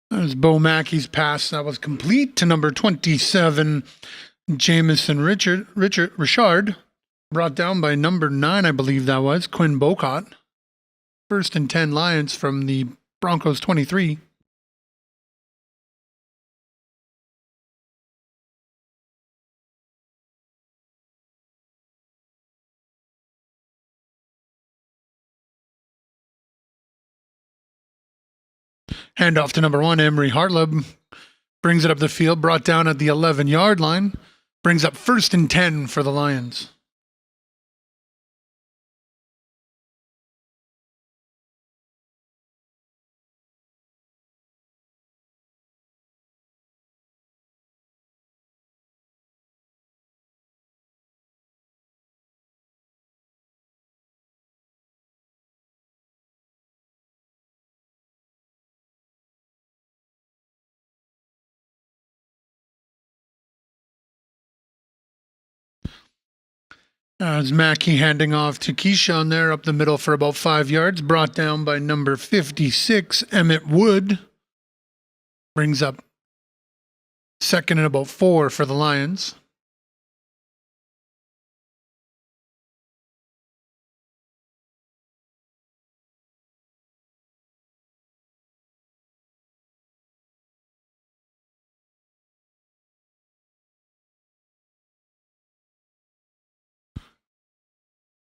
There's Bo Mackey's pass that was complete to number 27, Jamison Richard, brought down by number 9, I believe that was, Quinn Bocott. 1st and 10 Lions from the Broncos 23. Handoff to number 1, Emery Hartleb. Brings it up the field, brought down at the 11-yard line. Brings up 1st and 10 for the Lions. As Mackey handing off to Keyshawn there up the middle for about 5 yards, brought down by number 56, Emmett Wood. Brings up 2nd and about 4 for the Lions.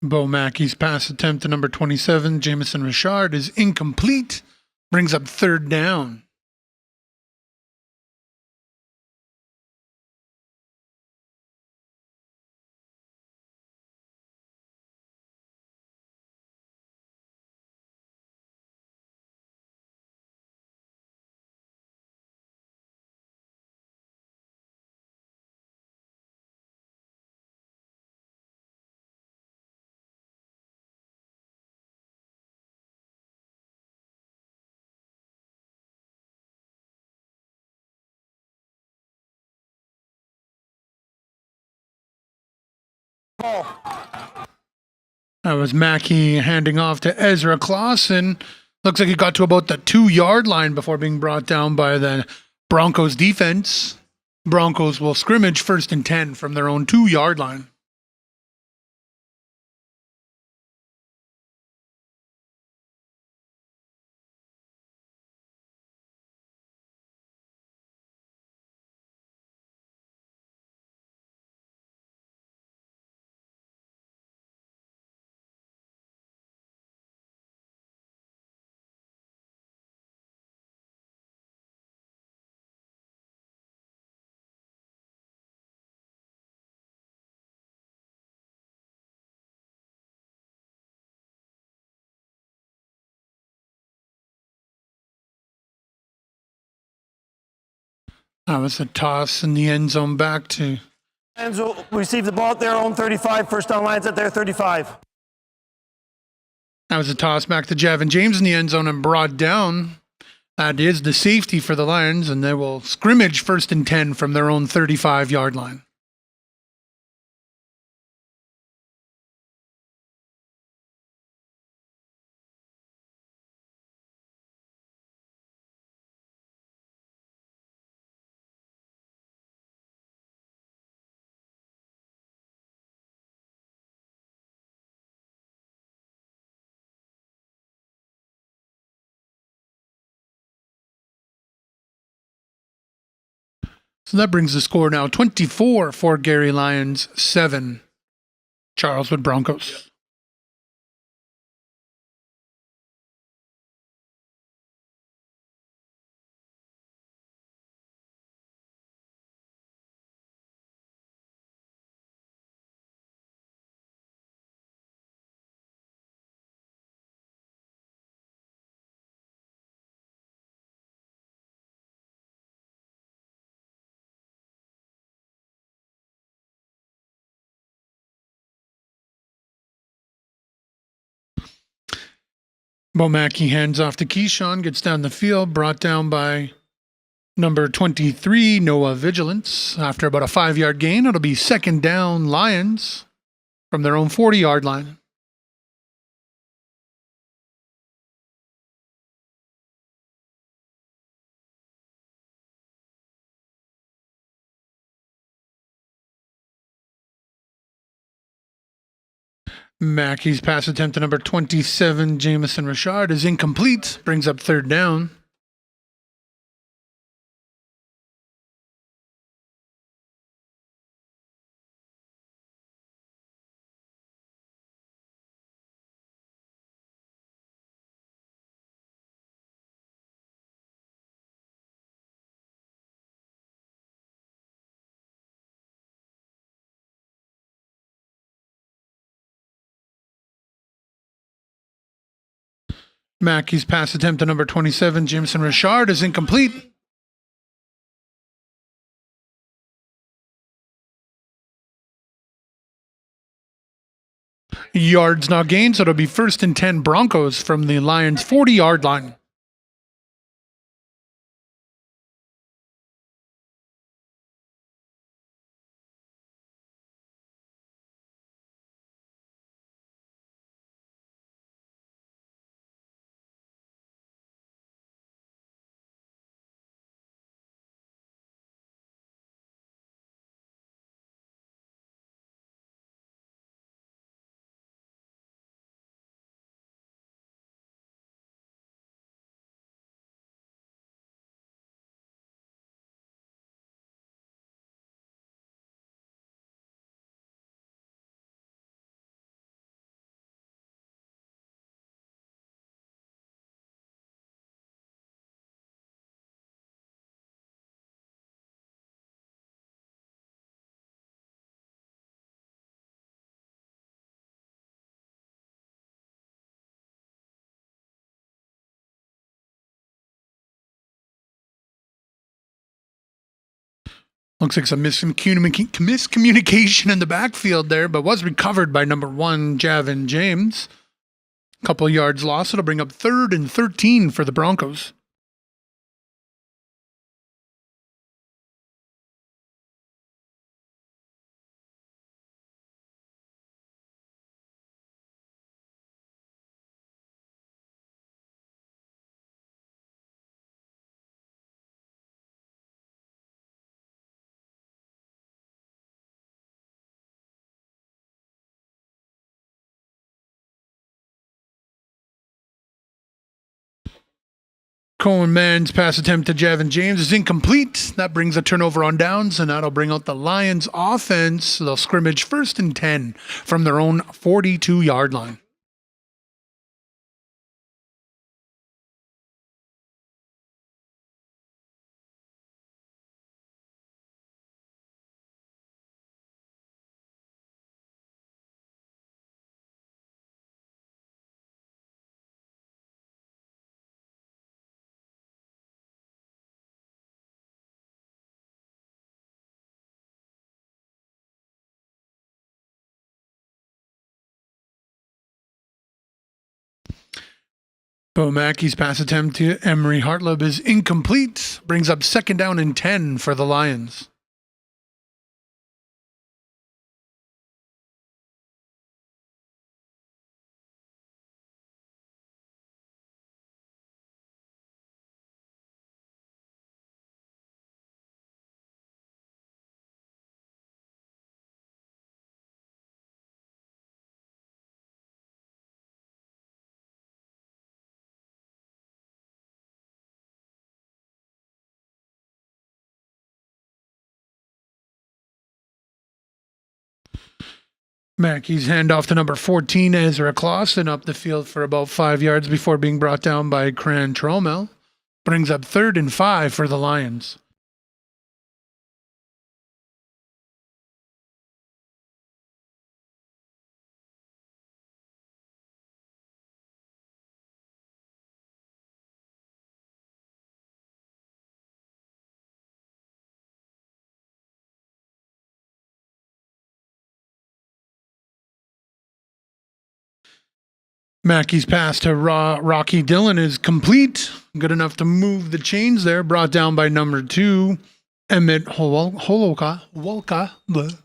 Bo Mackey's pass attempt to number 27, Jamison Richard, is incomplete. Brings up 3rd down. That was Mackey handing off to Ezra Clausen. Looks like he got to about the 2-yard line before being brought down by the Broncos defense. Broncos will scrimmage 1st and 10 from their own 2-yard line. That was a toss in the end zone back to... Lions will receive the ball at their own 35. 1st down Lions at their 35. That was a toss back to Javin James in the end zone and brought down. That is the safety for the Lions, and they will scrimmage 1st and 10 from their own 35-yard line. So that brings the score now 24 for Gary Lions, 7 Charleswood Broncos. Bomacki hands off to Keyshawn, gets down the field, brought down by number 23, Noah Vigilance. After about a 5-yard gain, it'll be second down Lions from their own 40-yard line. Mackey's pass attempt to number 27, Jamison Richard, is incomplete. Brings up third down. Mackey's pass attempt to number 27, Jamison Richard, is incomplete. Yards now gained, so it'll be first and 10 Broncos from the Lions' 40-yard line. Looks like some miscommunication in the backfield there, but was recovered by number 1, Javin James. Couple yards lost. It'll bring up third and 13 for the Broncos. Coleman's pass attempt to Javin James is incomplete. That brings a turnover on downs, and that'll bring out the Lions offense. They'll scrimmage first and 10 from their own 42-yard line. Bo Mackey's pass attempt to Emery Hartleb is incomplete. Brings up second down and 10 for the Lions. Mackey's handoff to number 14, Ezra Clausen, up the field for about 5 yards before being brought down by Cran Tromel. Brings up third and 5 for the Lions. Mackey's pass to Rocky Dillon is complete. Good enough to move the chains there. Brought down by number 2, Emmett Wolka. Bleh.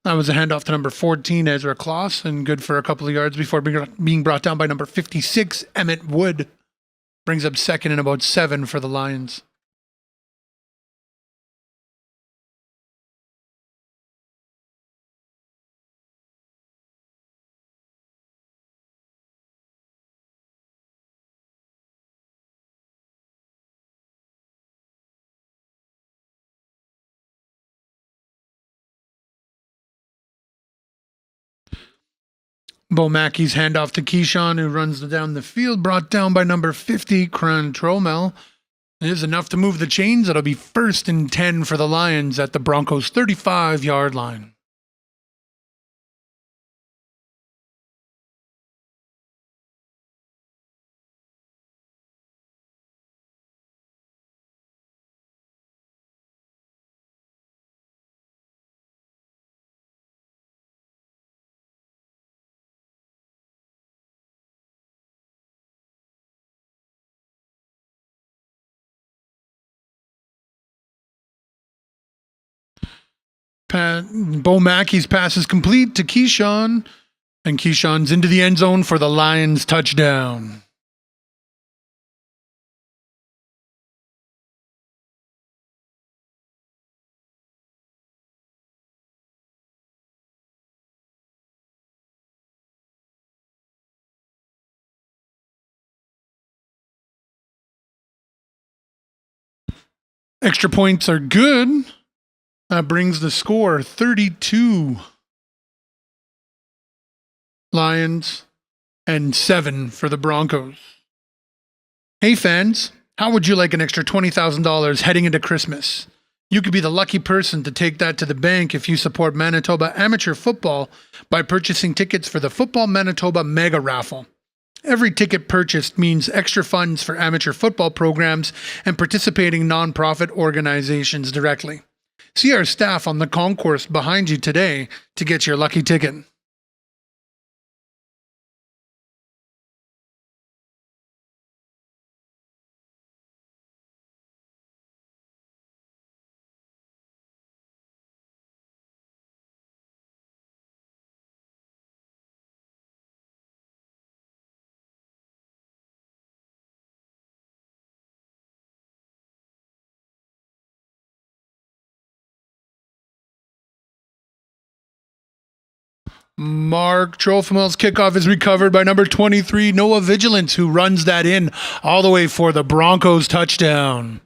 That was a handoff to number 14, Ezra Kloss, and good for a couple of yards before being brought down by number 56, Emmett Wood. Brings up second and about 7 for the Lions. Bo Mackey's handoff to Keyshawn, who runs down the field, brought down by number 50, Kran Tromel. It is enough to move the chains. It'll be 1st and 10 for the Lions at the Broncos' 35-yard line. Bo Mackey's pass is complete to Keyshawn, and Keyshawn's into the end zone for the Lions touchdown. Extra points are good. That brings the score 32 Lions and 7 for the Broncos. Hey fans, how would you like an extra $20,000 heading into Christmas? You could be the lucky person to take that to the bank if you support Manitoba amateur football by purchasing tickets for the Football Manitoba Mega Raffle. Every ticket purchased means extra funds for amateur football programs and participating nonprofit organizations directly. See our staff on the concourse behind you today to get your lucky ticket. Mark Trofimel's kickoff is recovered by number 23, Noah Vigilance, who runs that in all the way for the Broncos touchdown.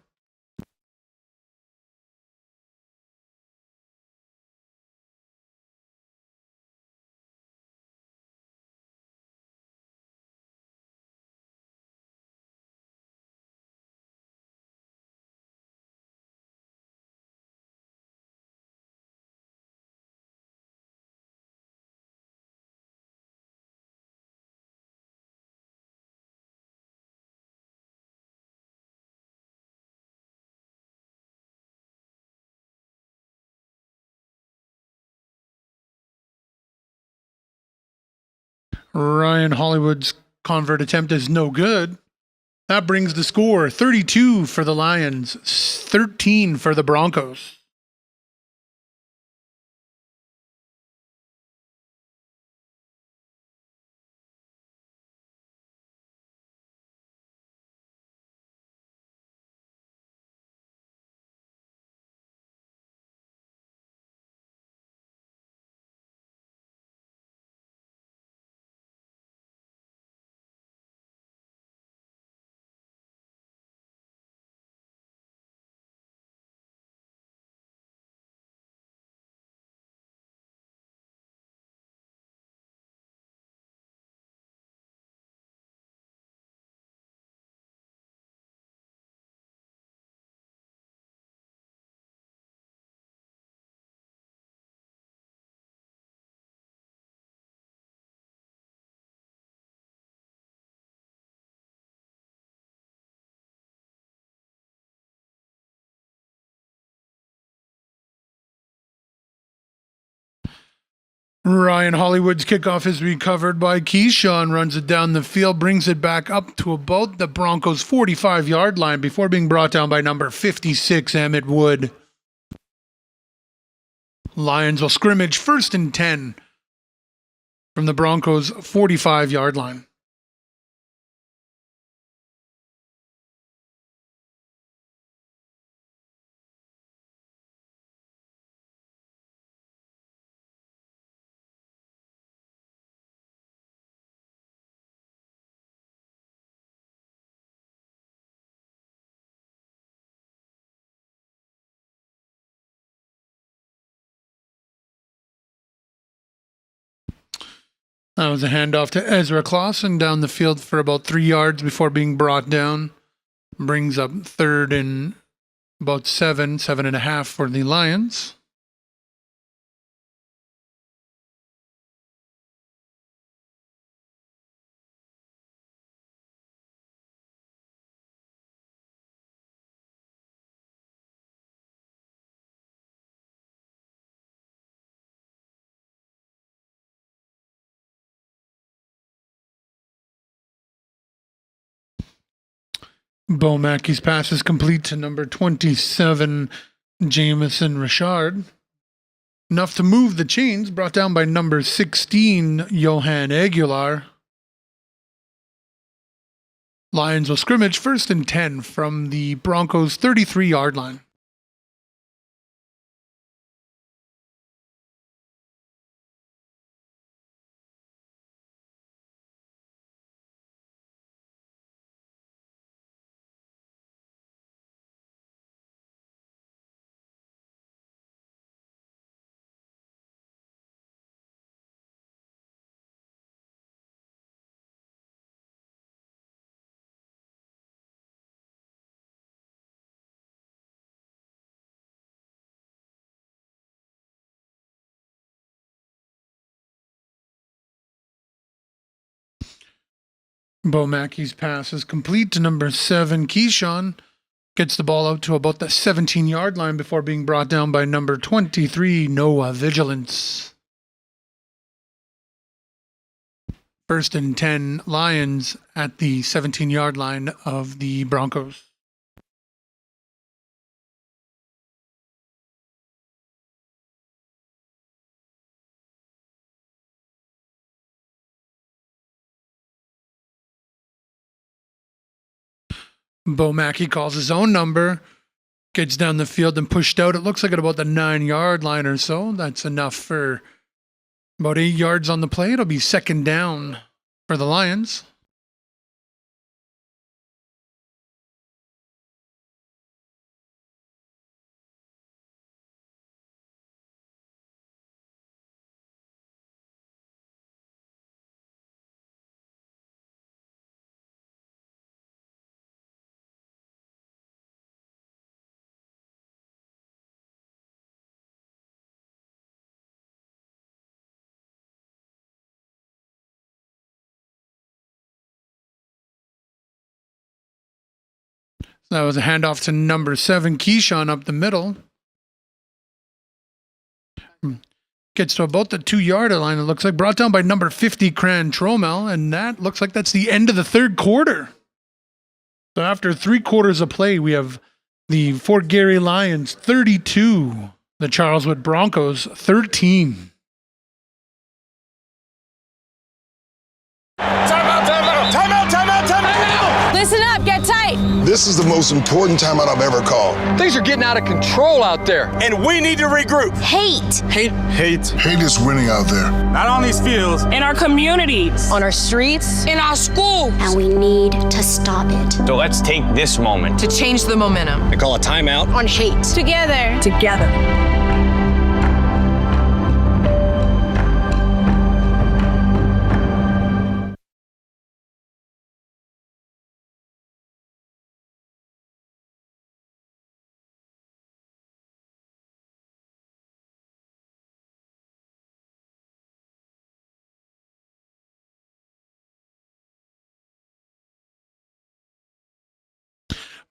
Ryan Hollywood's convert attempt is no good. That brings the score 32 for the Lions, 13 for the Broncos. Ryan Hollywood's kickoff is recovered by Keyshawn, runs it down the field, brings it back up to about the Broncos' 45-yard line before being brought down by number 56, Emmett Wood. Lions will scrimmage 1st and 10 from the Broncos' 45-yard line. That was a handoff to Ezra Clausen down the field for about 3 yards before being brought down. Brings up 3rd and about 7.5 for the Lions. Bo Mackey's pass is complete to number 27, Jamison Richard. Enough to move the chains, brought down by number 16, Johan Aguilar. Lions will scrimmage 1st and 10 from the Broncos' 33-yard line. Bo Mackey's pass is complete to number 7, Keyshawn. Gets the ball out to about the 17-yard line before being brought down by number 23, Noah Vigilance. 1st and 10, Lions at the 17-yard line of the Broncos. Bo Mackey calls his own number, gets down the field and pushed out. It looks like at about the 9-yard line or so. That's enough for about 8 yards on the play. It'll be 2nd down for the Lions. That was a handoff to number 7, Keyshawn, up the middle. Gets to about the 2-yard line, it looks like. Brought down by number 50, Cran Tromel, and that looks like that's the end of the 3rd quarter. So after 3 quarters of play, we have the Fort Garry Lions 32, the Charleswood Broncos 13. Listen up, get tight. This is the most important timeout I've ever called. Things are getting out of control out there. And we need to regroup. Hate. Hate is winning out there. Not on these fields. In our communities. On our streets. In our schools. And we need to stop it. So let's take this moment To change the momentum. to call a timeout. On hate. Together. Together.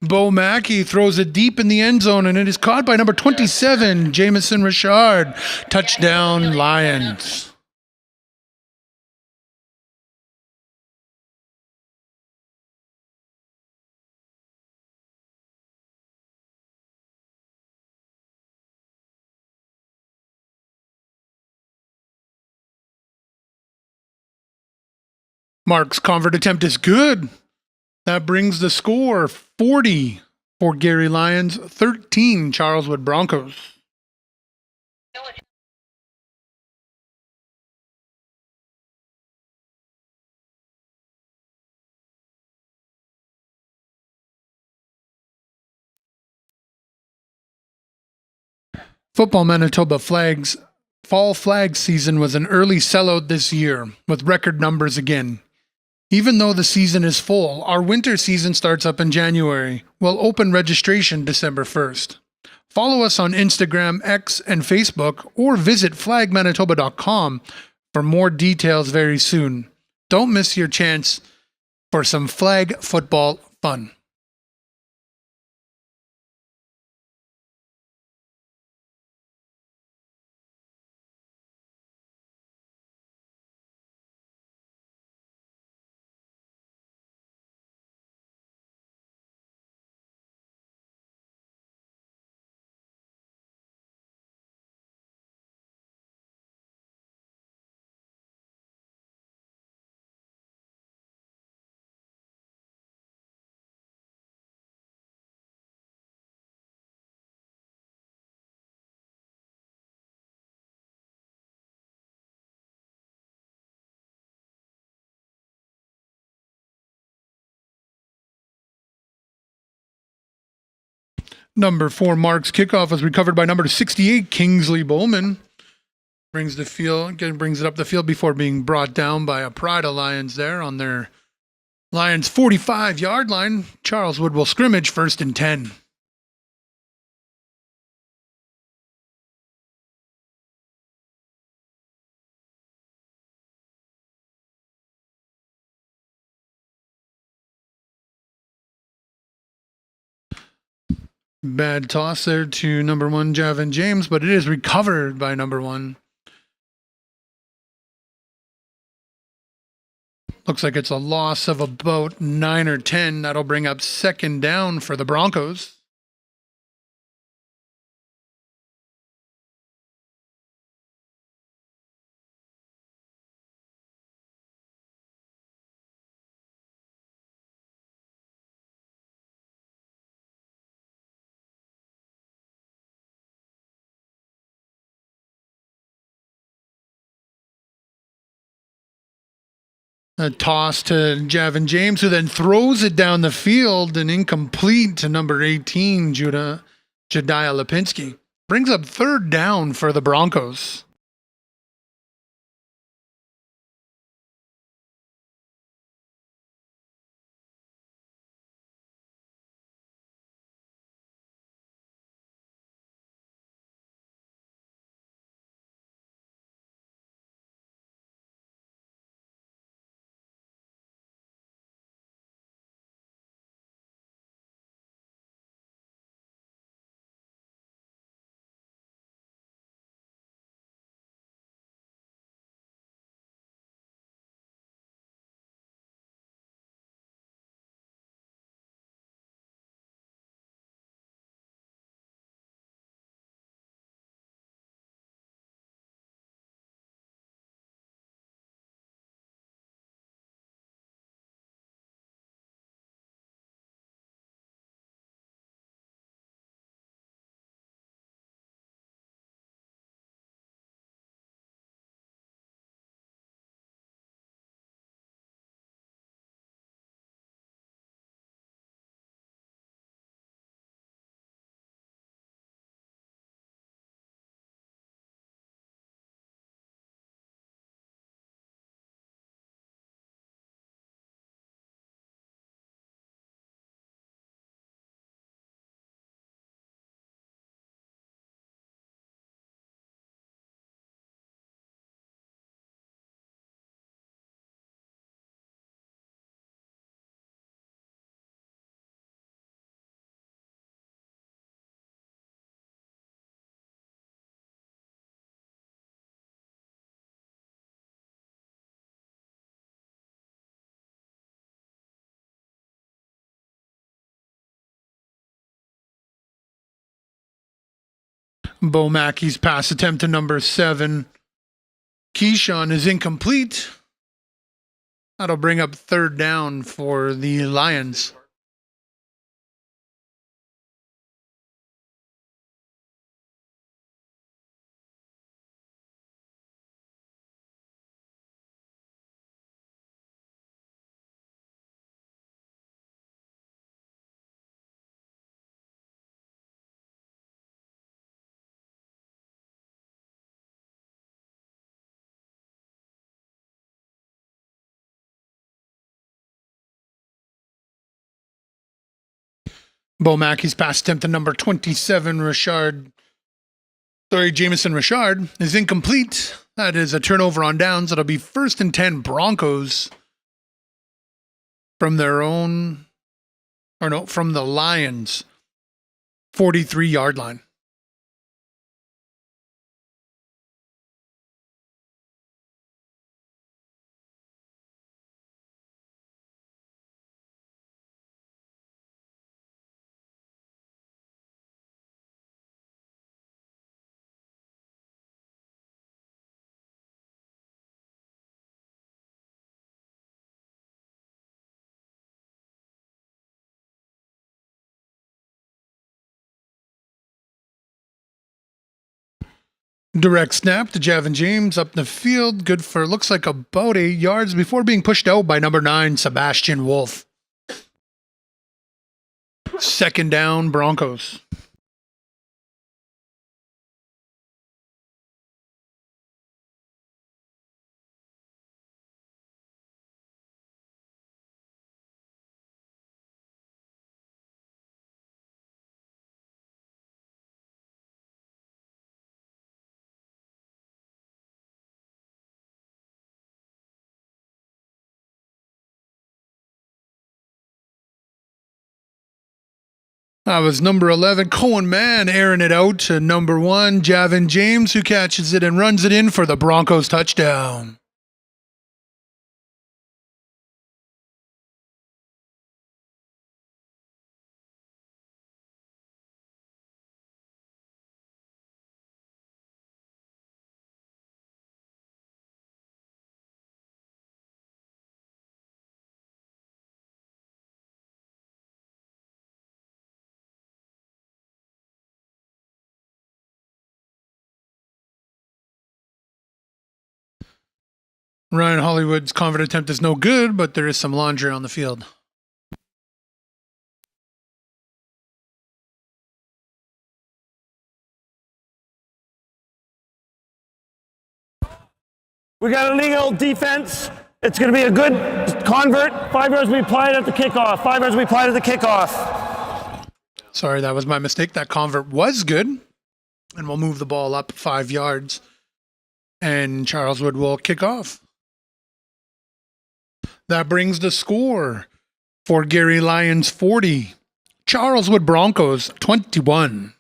Bo Mackey throws it deep in the end zone, and it is caught by number 27, Jamison Richard. Touchdown, Lions. Mark's convert attempt is good. That brings the score 40 for Gary Lions, 13 Charleswood Broncos. Football Manitoba Flags fall flag season was an early sellout this year with record numbers again. Even though the season is full, our winter season starts up in January. We'll open registration December 1st. Follow us on Instagram, X, and Facebook, or visit flagmanitoba.com for more details very soon. Don't miss your chance for some flag football fun. Number 4, Mark's kickoff was recovered by number 68, Kingsley Bowman. Brings it up the field before being brought down by a Pride of Lions there on their Lions 45-yard line. Charleswood will scrimmage 1st and 10. Bad toss there to number 1, Javin James, but it is recovered by number 1. Looks like it's a loss of about 9 or 10. That'll bring up 2nd down for the Broncos. A toss to Javin James, who then throws it down the field and incomplete to number 18, Jediah Lipinski. Brings up 3rd down for the Broncos. Bo Mackey's pass attempt to number 7, Keyshawn, is incomplete. That'll bring up third down for the Lions. Bo Mackey's pass attempt to number 27, Jamison Richard, is incomplete. That is a turnover on downs. It'll be 1st and 10 Broncos from from the Lions 43-yard line. Direct snap to Javin James up the field. Good for, looks like about 8 yards before being pushed out by number 9, Sebastian Wolf. 2nd down, Broncos. That was number 11, Cohen Mann, airing it out to number 1, Javin James, who catches it and runs it in for the Broncos touchdown. Ryan Hollywood's convert attempt is no good, but there is some laundry on the field. We got a legal defense. It's going to be a good convert. 5 yards we applied at the kickoff. 5 yards we applied at the kickoff. Sorry, that was my mistake. That convert was good. And we'll move the ball up 5 yards. And Charles Wood will kick off. That brings the score for Gary Lions 40, Charles Wood Broncos 21.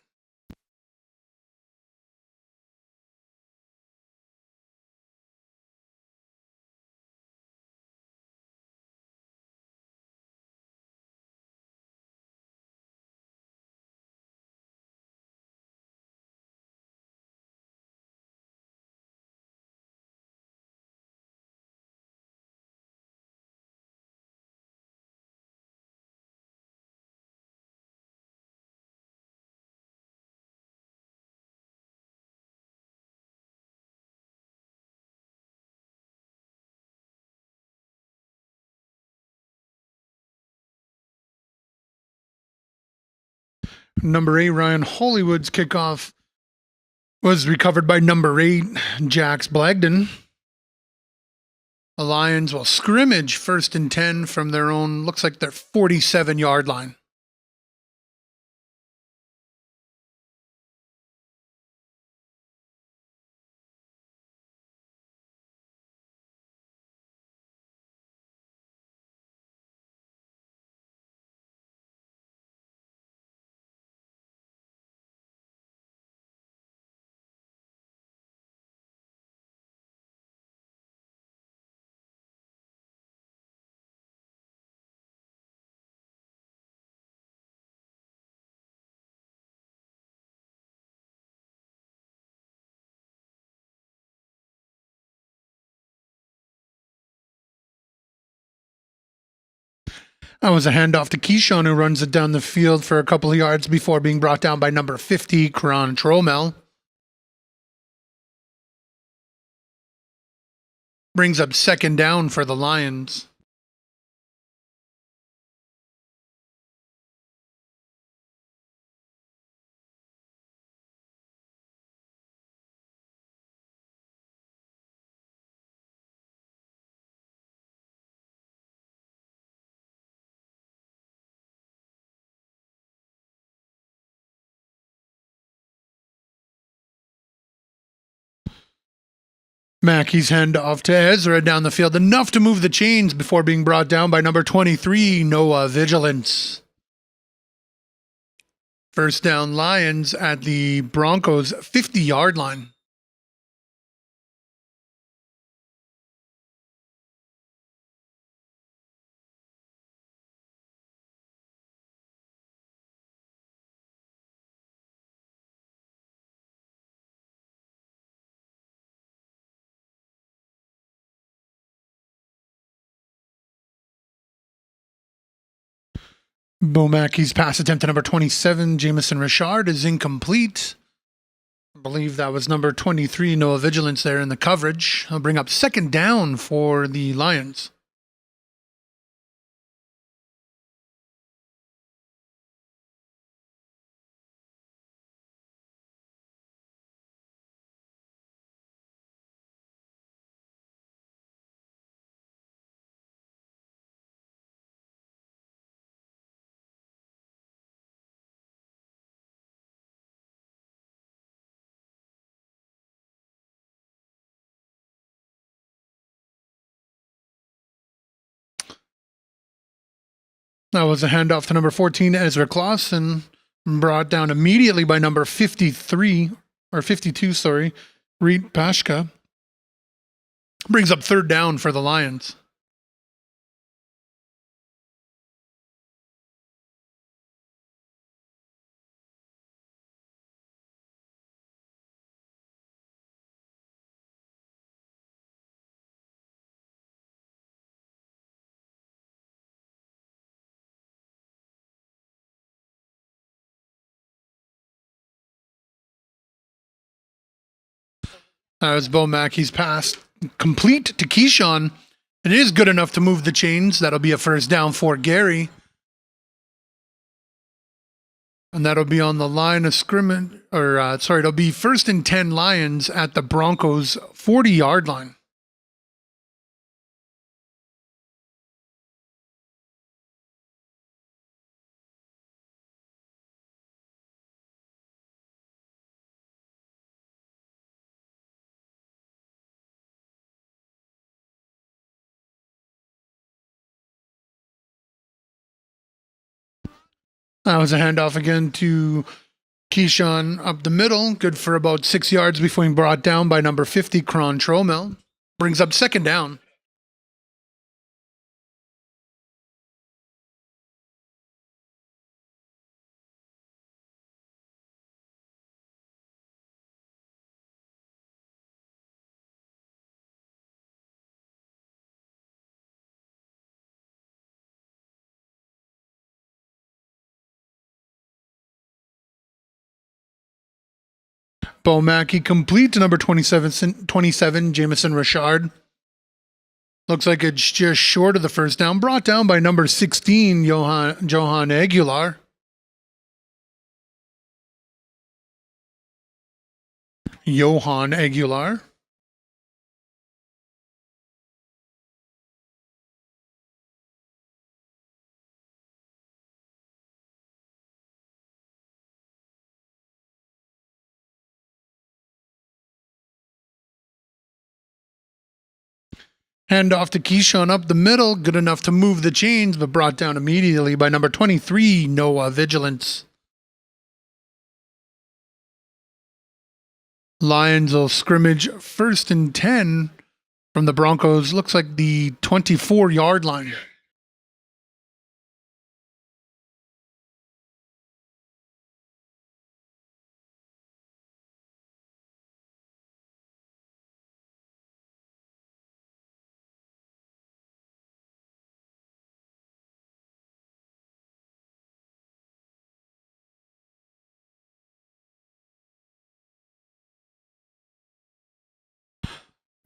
Number 8, Ryan Hollywood's kickoff was recovered by number 8, Jax Blagden. The Lions will scrimmage 1st and 10 from their own, looks like their 47-yard line. That was a handoff to Keyshawn, who runs it down the field for a couple of yards before being brought down by number 50, Karan Tromel. Brings up second down for the Lions. Mackey's handoff to Ezra down the field, enough to move the chains before being brought down by number 23, Noah Vigilance. First down, Lions at the Broncos 50-yard line. Bo Mackey's pass attempt to number 27, Jamison Richard, is incomplete. I believe that was number 23, Noah Vigilance, there in the coverage. He'll bring up second down for the Lions. That was a handoff to number 14, Ezra Clausen, brought down immediately by number 52, Reed Pashka. Brings up third down for the Lions. That was Bo Mackey's pass complete to Keyshawn. It is good enough to move the chains. That'll be a first down for Gary. And that'll be on the line of scrimmage, it'll be 1st and 10 Lions at the Broncos 40-yard line. That was a handoff again to Keyshawn up the middle. Good for about 6 yards before being brought down by number 50, Karan Tromel. Brings up second down. Bo Mackey complete to number 27, Jamison Richard. Looks like it's just short of the first down. Brought down by number 16, Johan Aguilar. Johan Aguilar. Hand off to Keyshawn up the middle. Good enough to move the chains, but brought down immediately by number 23, Noah Vigilance. Lions will scrimmage 1st and 10 from the Broncos. Looks like the 24-yard line.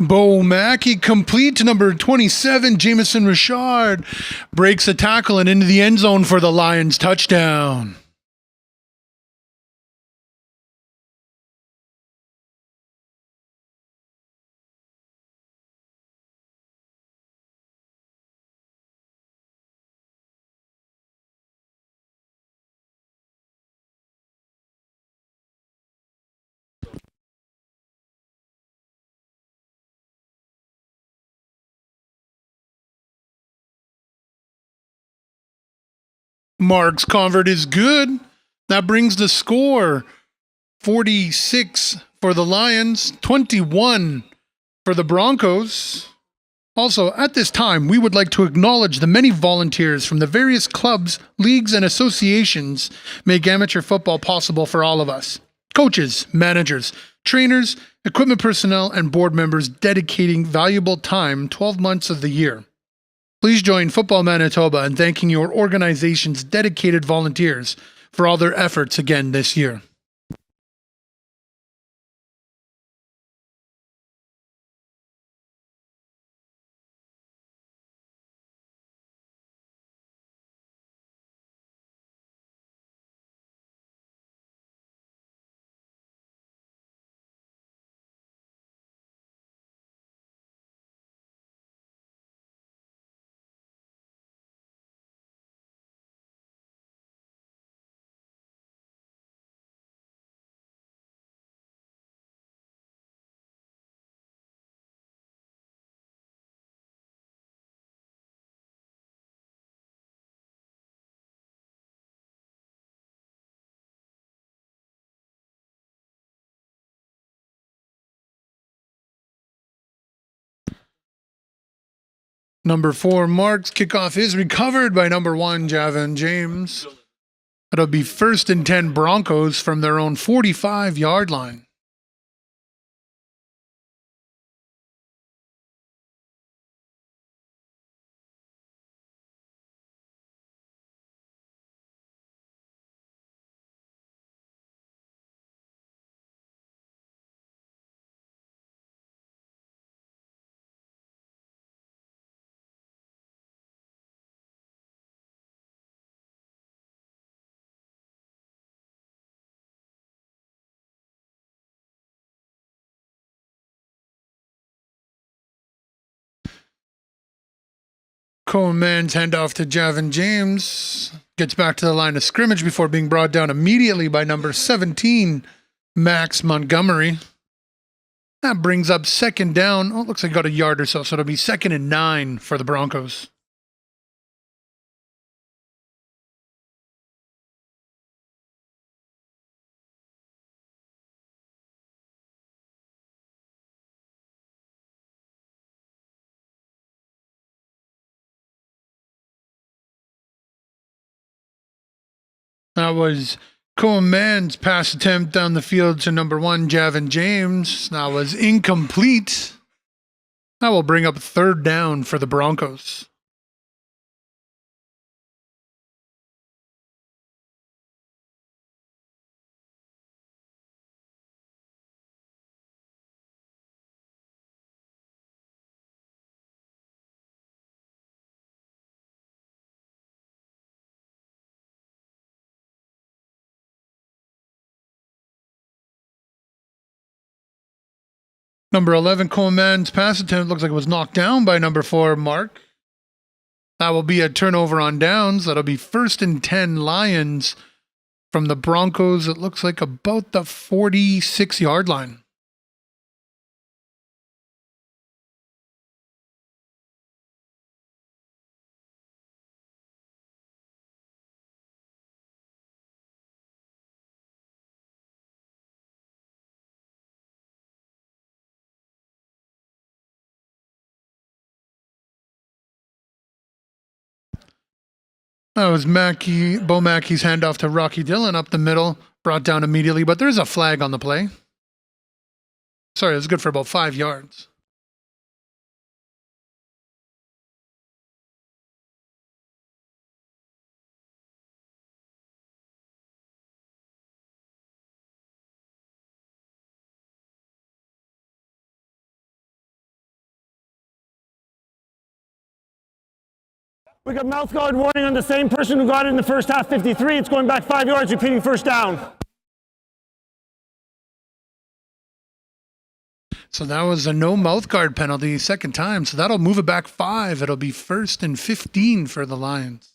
Bo Mackey complete to number 27. Jamison Richard breaks a tackle and into the end zone for the Lions touchdown. Mark's convert is good. That brings the score 46 for the Lions, 21 for the Broncos. Also, at this time, we would like to acknowledge the many volunteers from the various clubs, leagues, and associations make amateur football possible for all of us. Coaches, managers, trainers, equipment personnel, and board members dedicating valuable time 12 months of the year. Please join Football Manitoba in thanking your organization's dedicated volunteers for all their efforts again this year. Number 4, Marks. Kickoff is recovered by number 1, Javon James. It'll be 1st and 10 Broncos from their own 45-yard line. Coleman's handoff to Javon James. Gets back to the line of scrimmage before being brought down immediately by number 17, Max Montgomery. That brings up 2nd down. Oh, it looks like he got a yard or so it'll be 2nd and 9 for the Broncos. That was Coleman's pass attempt down the field to number 1, Javon James. That was incomplete. That will bring up 3rd down for the Broncos. Number 11, Coleman's pass attempt looks like it was knocked down by number 4, Mark. That will be a turnover on downs. That'll be 1st and 10 Lions from the Broncos. It looks like about the 46-yard line. That was Bo Mackey's handoff to Rocky Dillon up the middle, brought down immediately, but there's a flag on the play. Sorry, it was good for about 5 yards. We got mouth guard warning on the same person who got it in the first half, 53. It's going back 5 yards, repeating first down. So that was a no mouth guard penalty second time. So that'll move it back 5. It'll be 1st and 15 for the Lions.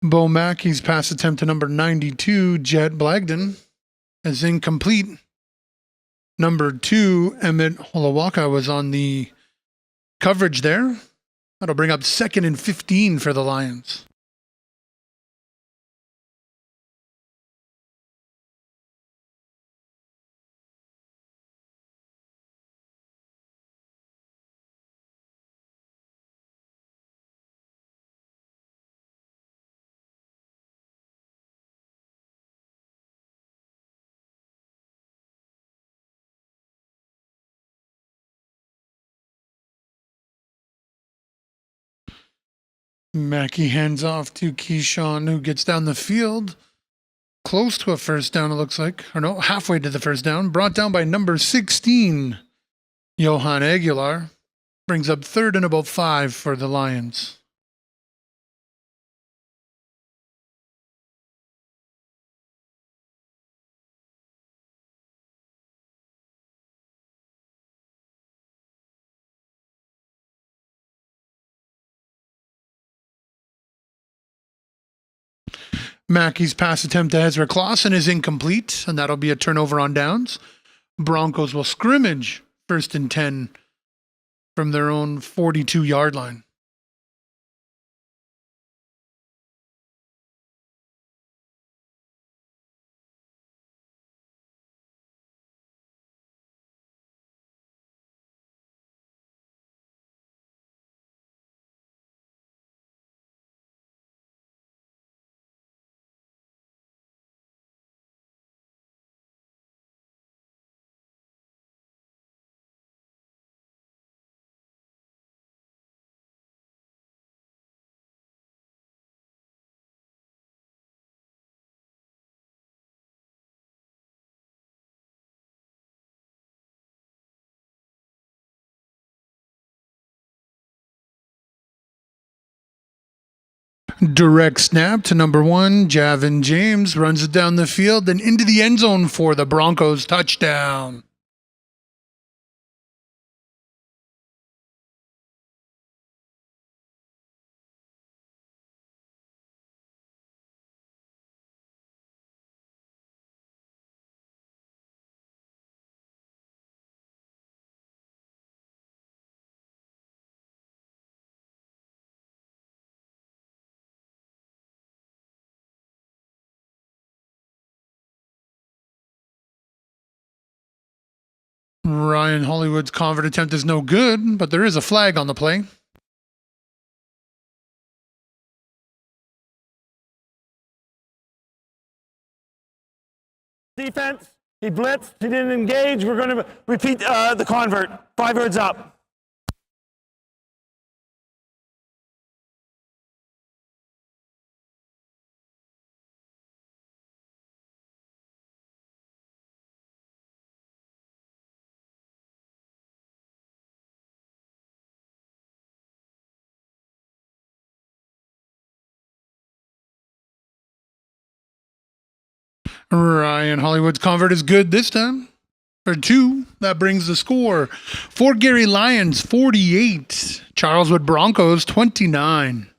Bo Mackey's pass attempt to number 92, Jet Blagden, is incomplete. Number 2, Emmett Holowaka was on the coverage there. That'll bring up 2nd and 15 for the Lions. Mackey hands off to Keyshawn, who gets down the field. Close to a first down, it looks like. Or no, halfway to the first down. Brought down by number 16, Johan Aguilar. Brings up 3rd and about 5 for the Lions. Mackey's pass attempt to Ezra Clausen is incomplete, and that'll be a turnover on downs. Broncos will scrimmage 1st and 10 from their own 42-yard line. Direct snap to number 1, Javin James runs it down the field and into the end zone for the Broncos touchdown. Ryan Hollywood's convert attempt is no good, but there is a flag on the play. Defense, he blitzed, he didn't engage. We're going to repeat the convert. 5 yards up. Ryan Hollywood's convert is good this time. For 2. That brings the score. Fort Garry Lions 48. Charleswood Broncos 29.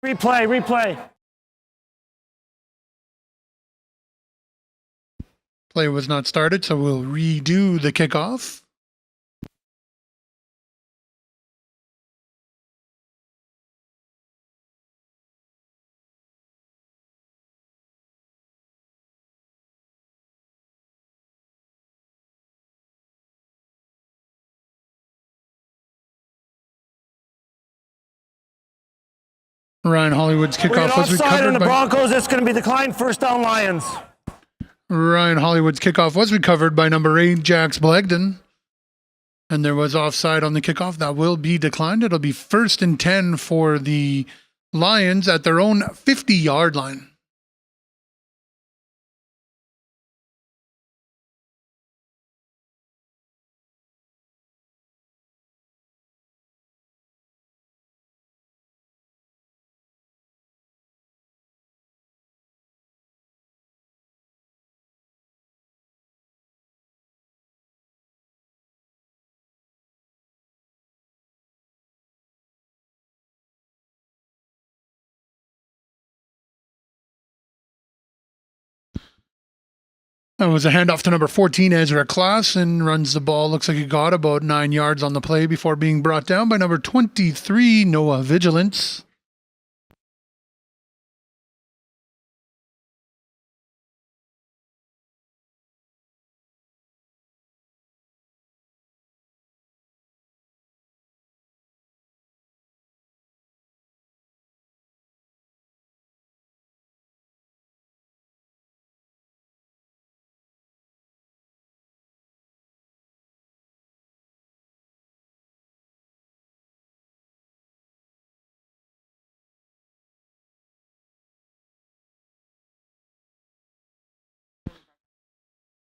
Replay. Play was not started, so we'll redo the kickoff. Ryan Hollywood's kickoff was Offside on recovered the by Broncos. It's going to be declined. First down, Lions. Ryan Hollywood's kickoff was recovered by number 8, Jax Blagden. And there was offside on the kickoff. That will be declined. It'll be 1st and 10 for the Lions at their own 50-yard line. That was a handoff to number 14, Ezra Klassen, runs the ball. Looks like he got about 9 yards on the play before being brought down by number 23, Noah Vigilance.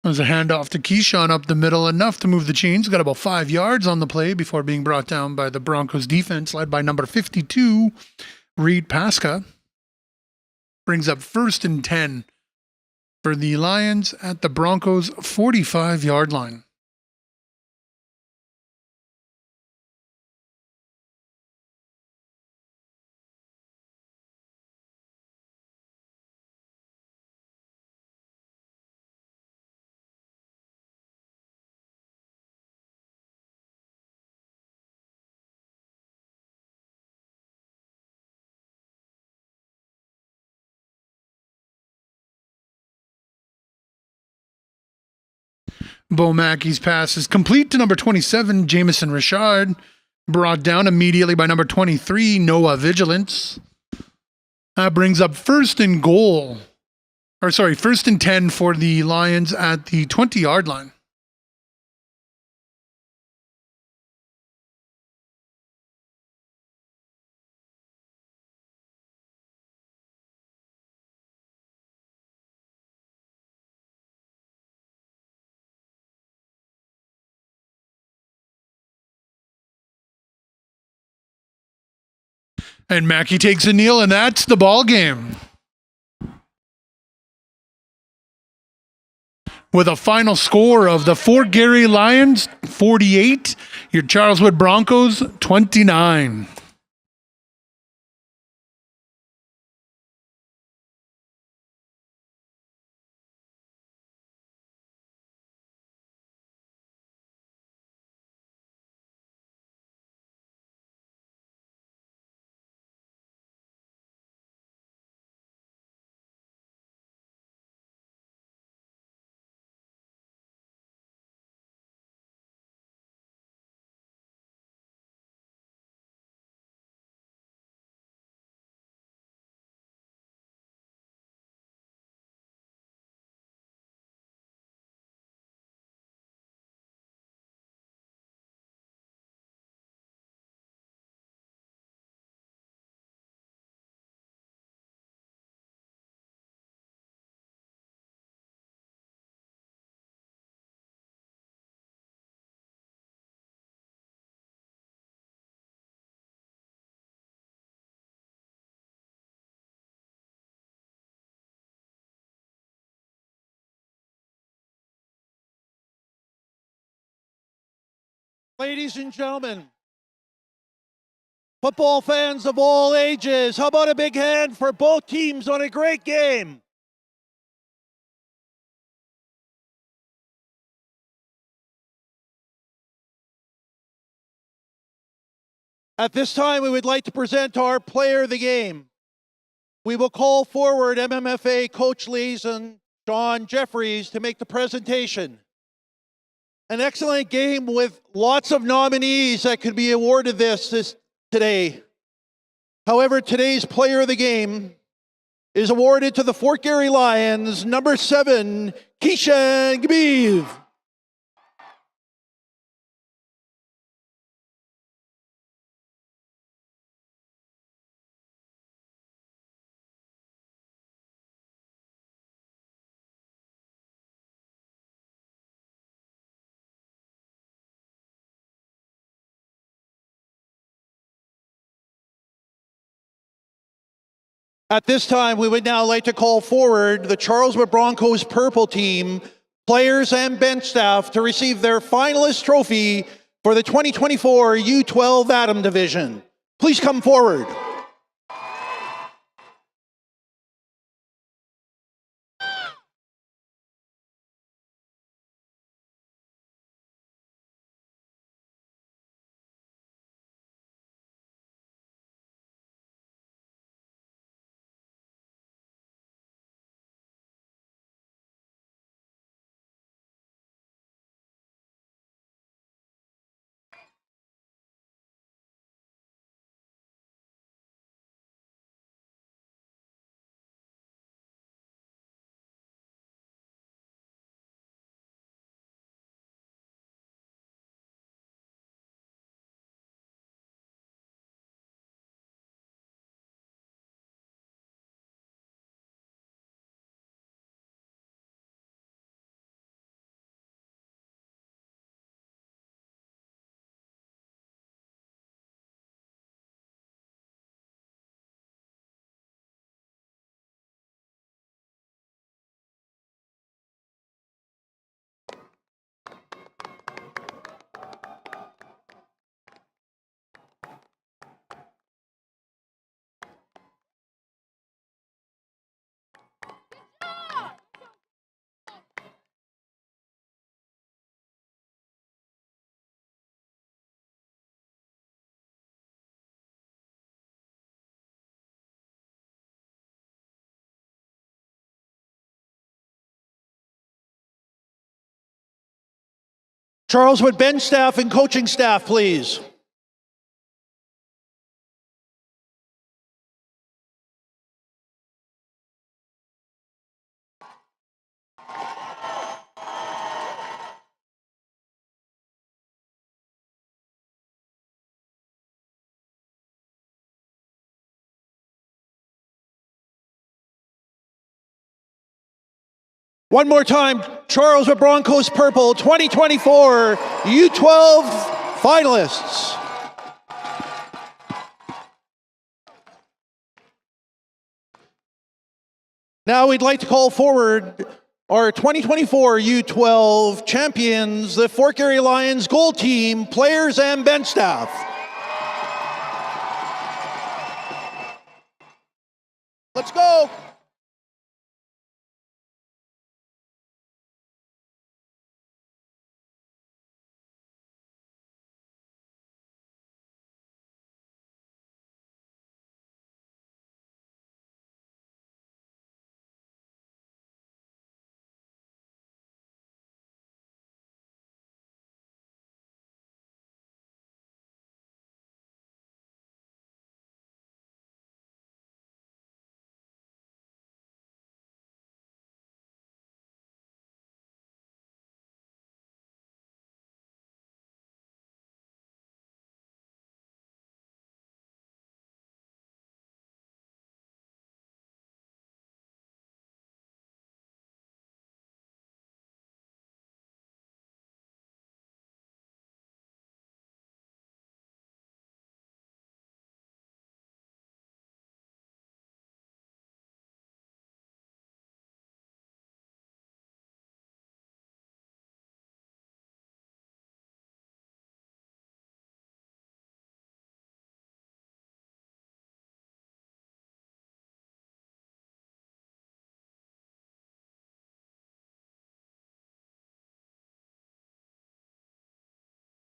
It was a handoff to Keyshawn up the middle, enough to move the chains. Got about 5 yards on the play before being brought down by the Broncos defense, led by number 52, Reed Pasca. Brings up 1st and 10 for the Lions at the Broncos' 45-yard line. Bo Mackey's pass is complete to number 27, Jamison Richard. Brought down immediately by number 23, Noah Vigilance. That brings up 1st and 10 for the Lions at the 20-yard line. And Mackey takes a kneel, and that's the ball game. With a final score of the Fort Garry Lions 48, your Charleswood Broncos 29. Ladies and gentlemen, Football fans of all ages, how about a big hand for both teams on a great game? At this time, we would like to present our player of the game. We will call forward MMFA Coach Liaison Sean Jeffries to make the presentation. An excellent game with lots of nominees that could be awarded this today. However, today's player of the game is awarded to the Fort Garry Lions, number 7, Keishan Gbiv. At this time, we would now like to call forward the Charleswood Broncos purple team, players and bench staff to receive their finalist trophy for the 2024 U12 Adam Division. Please come forward. Charleswood bench staff and coaching staff, please. One more time, Charleswood Broncos purple 2024 U12 finalists. Now we'd like to call forward our 2024 U12 champions, the Fort Garry Lions goal team, players and bench staff. Let's go.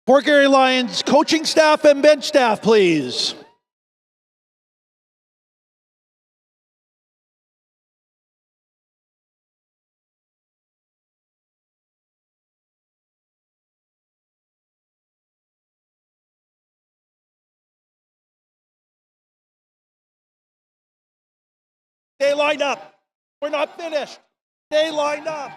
Fort Garry Lions coaching staff and bench staff, please. Stay lined up. We're not finished. Stay lined up.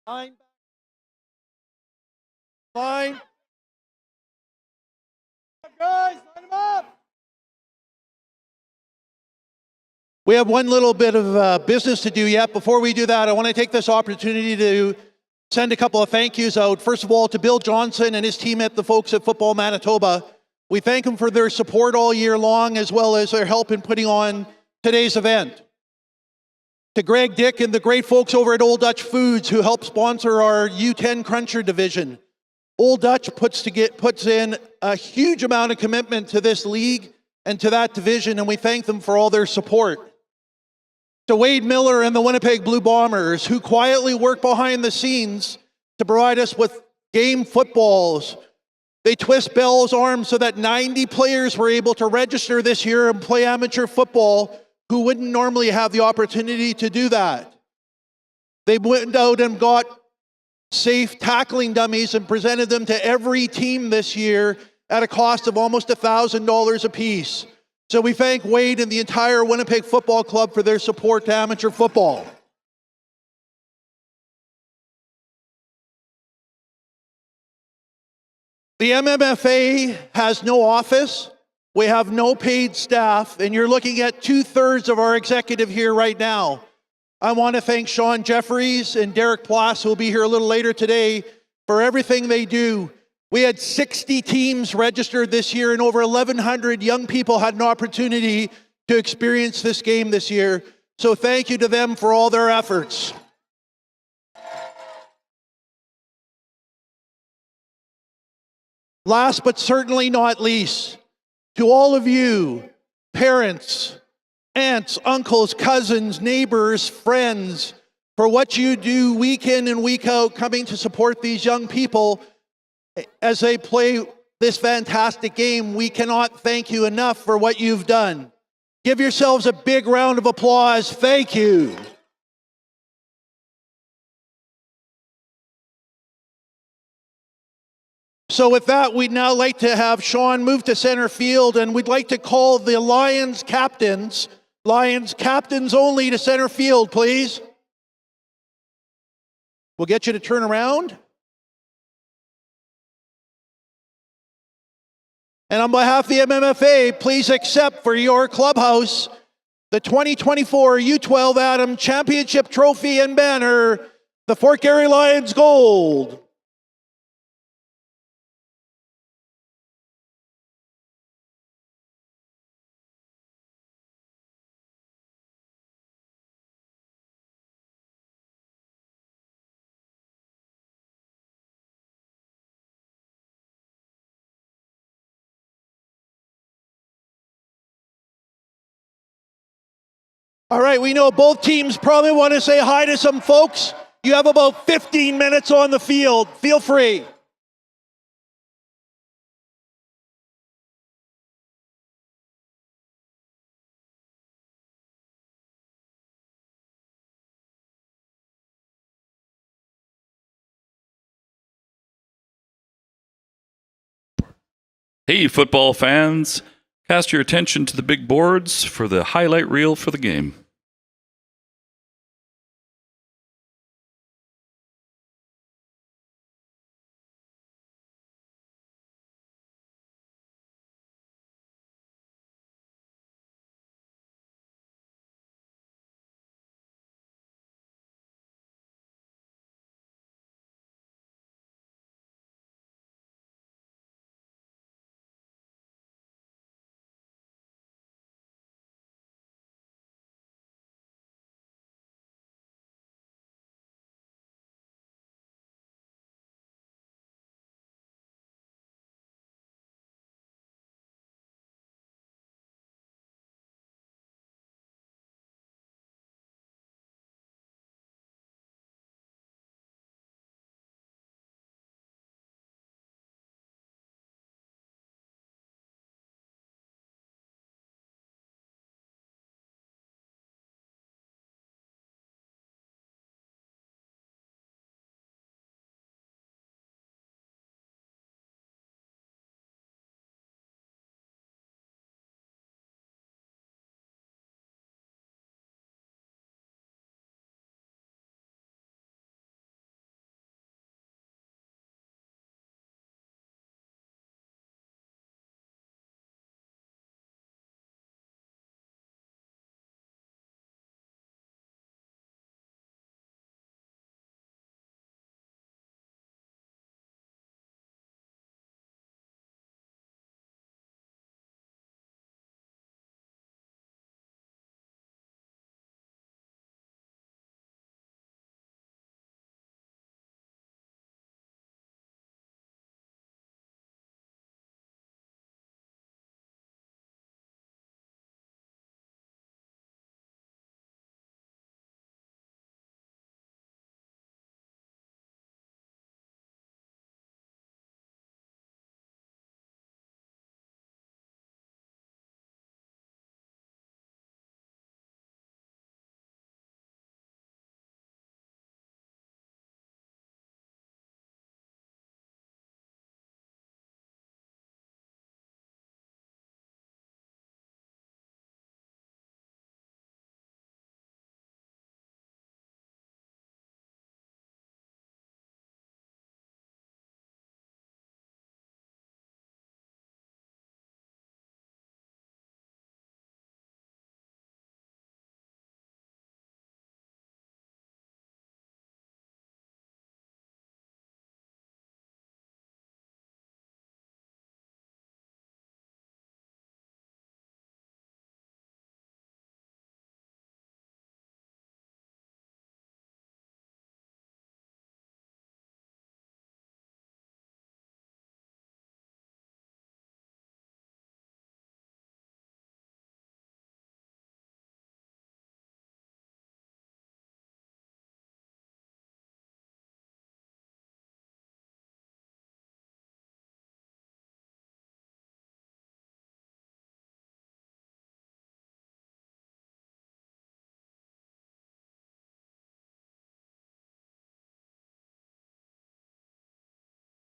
Line. Line. Guys, line them up. We have one little bit of business to do yet. Before we do that, I want to take this opportunity to send a couple of thank yous out. First of all, to Bill Johnson and his team at the folks at Football Manitoba. We thank them for their support all year long, as well as their help in putting on today's event. To Greg Dick and the great folks over at Old Dutch Foods who help sponsor our U10 Cruncher division. Old Dutch puts in a huge amount of commitment to this league and to that division, and we thank them for all their support. To Wade Miller and the Winnipeg Blue Bombers, who quietly work behind the scenes to provide us with game footballs. They twist Bell's arm so that 90 players were able to register this year and play amateur football who wouldn't normally have the opportunity to do that. They went out and got safe tackling dummies and presented them to every team this year at a cost of almost $1,000 a piece. So we thank Wade and the entire Winnipeg Football Club for their support to amateur football. The MMFA has no office. We have no paid staff, and you're looking at 2/3 of our executive here right now. I want to thank Sean Jeffries and Derek Plass, who will be here a little later today, for everything they do. We had 60 teams registered this year, and over 1,100 young people had an opportunity to experience this game this year. So thank you to them for all their efforts. Last but certainly not least, to all of you, parents, aunts, uncles, cousins, neighbors, friends, for what you do week in and week out coming to support these young people as they play this fantastic game. We cannot thank you enough for what you've done. Give yourselves a big round of applause. Thank you. So with that, we'd now like to have Sean move to center field, and we'd like to call the Lions captains only to center field, please. We'll get you to turn around. And on behalf of the MMFA, please accept for your clubhouse the 2024 U12 Adam Championship Trophy and banner, the Fort Garry Lions Gold. All right, we know both teams probably want to say hi to some folks. You have about 15 minutes on the field. Feel free. Hey, football fans. Cast your attention to the big boards for the highlight reel for the game.